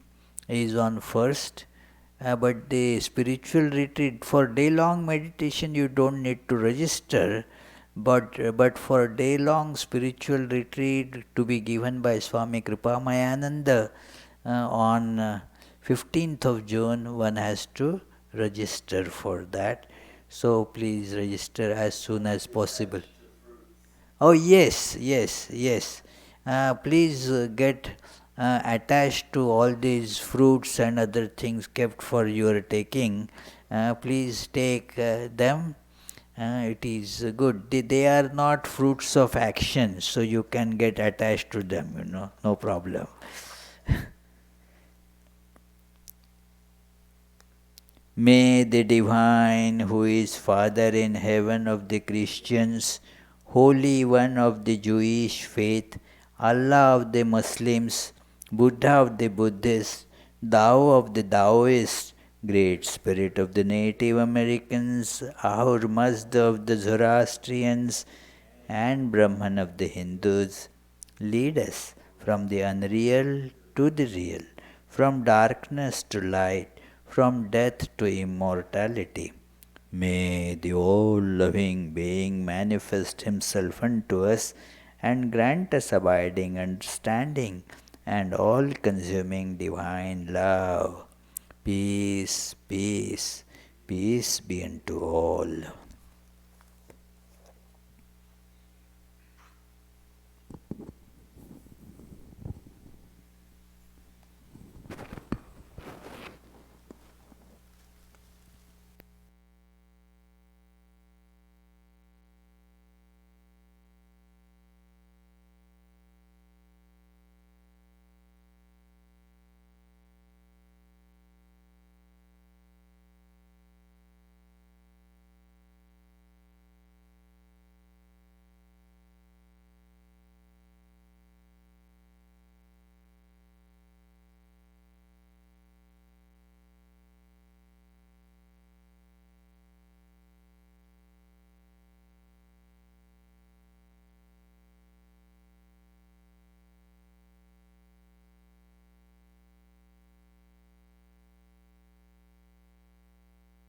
is on first, but the spiritual retreat, for day-long meditation you don't need to register, but for day-long spiritual retreat to be given by Swami Kripamayananda on 15th of June, one has to register for that. So please register as soon as possible. Oh yes, yes, yes. Please get attached to all these fruits and other things kept for your taking. Please take them. It is good. They are not fruits of action, so you can get attached to them, no problem. May the Divine, who is Father in heaven of the Christians, Holy One of the Jewish faith, Allah of the Muslims, Buddha of the Buddhists, Tao of the Taoists, Great Spirit of the Native Americans, Ahur Mazda of the Zoroastrians, and Brahman of the Hindus, lead us from the unreal to the real, from darkness to light, from death to immortality. May the all-loving being manifest himself unto us and grant us abiding understanding and all-consuming divine love. Peace, peace, peace be unto all.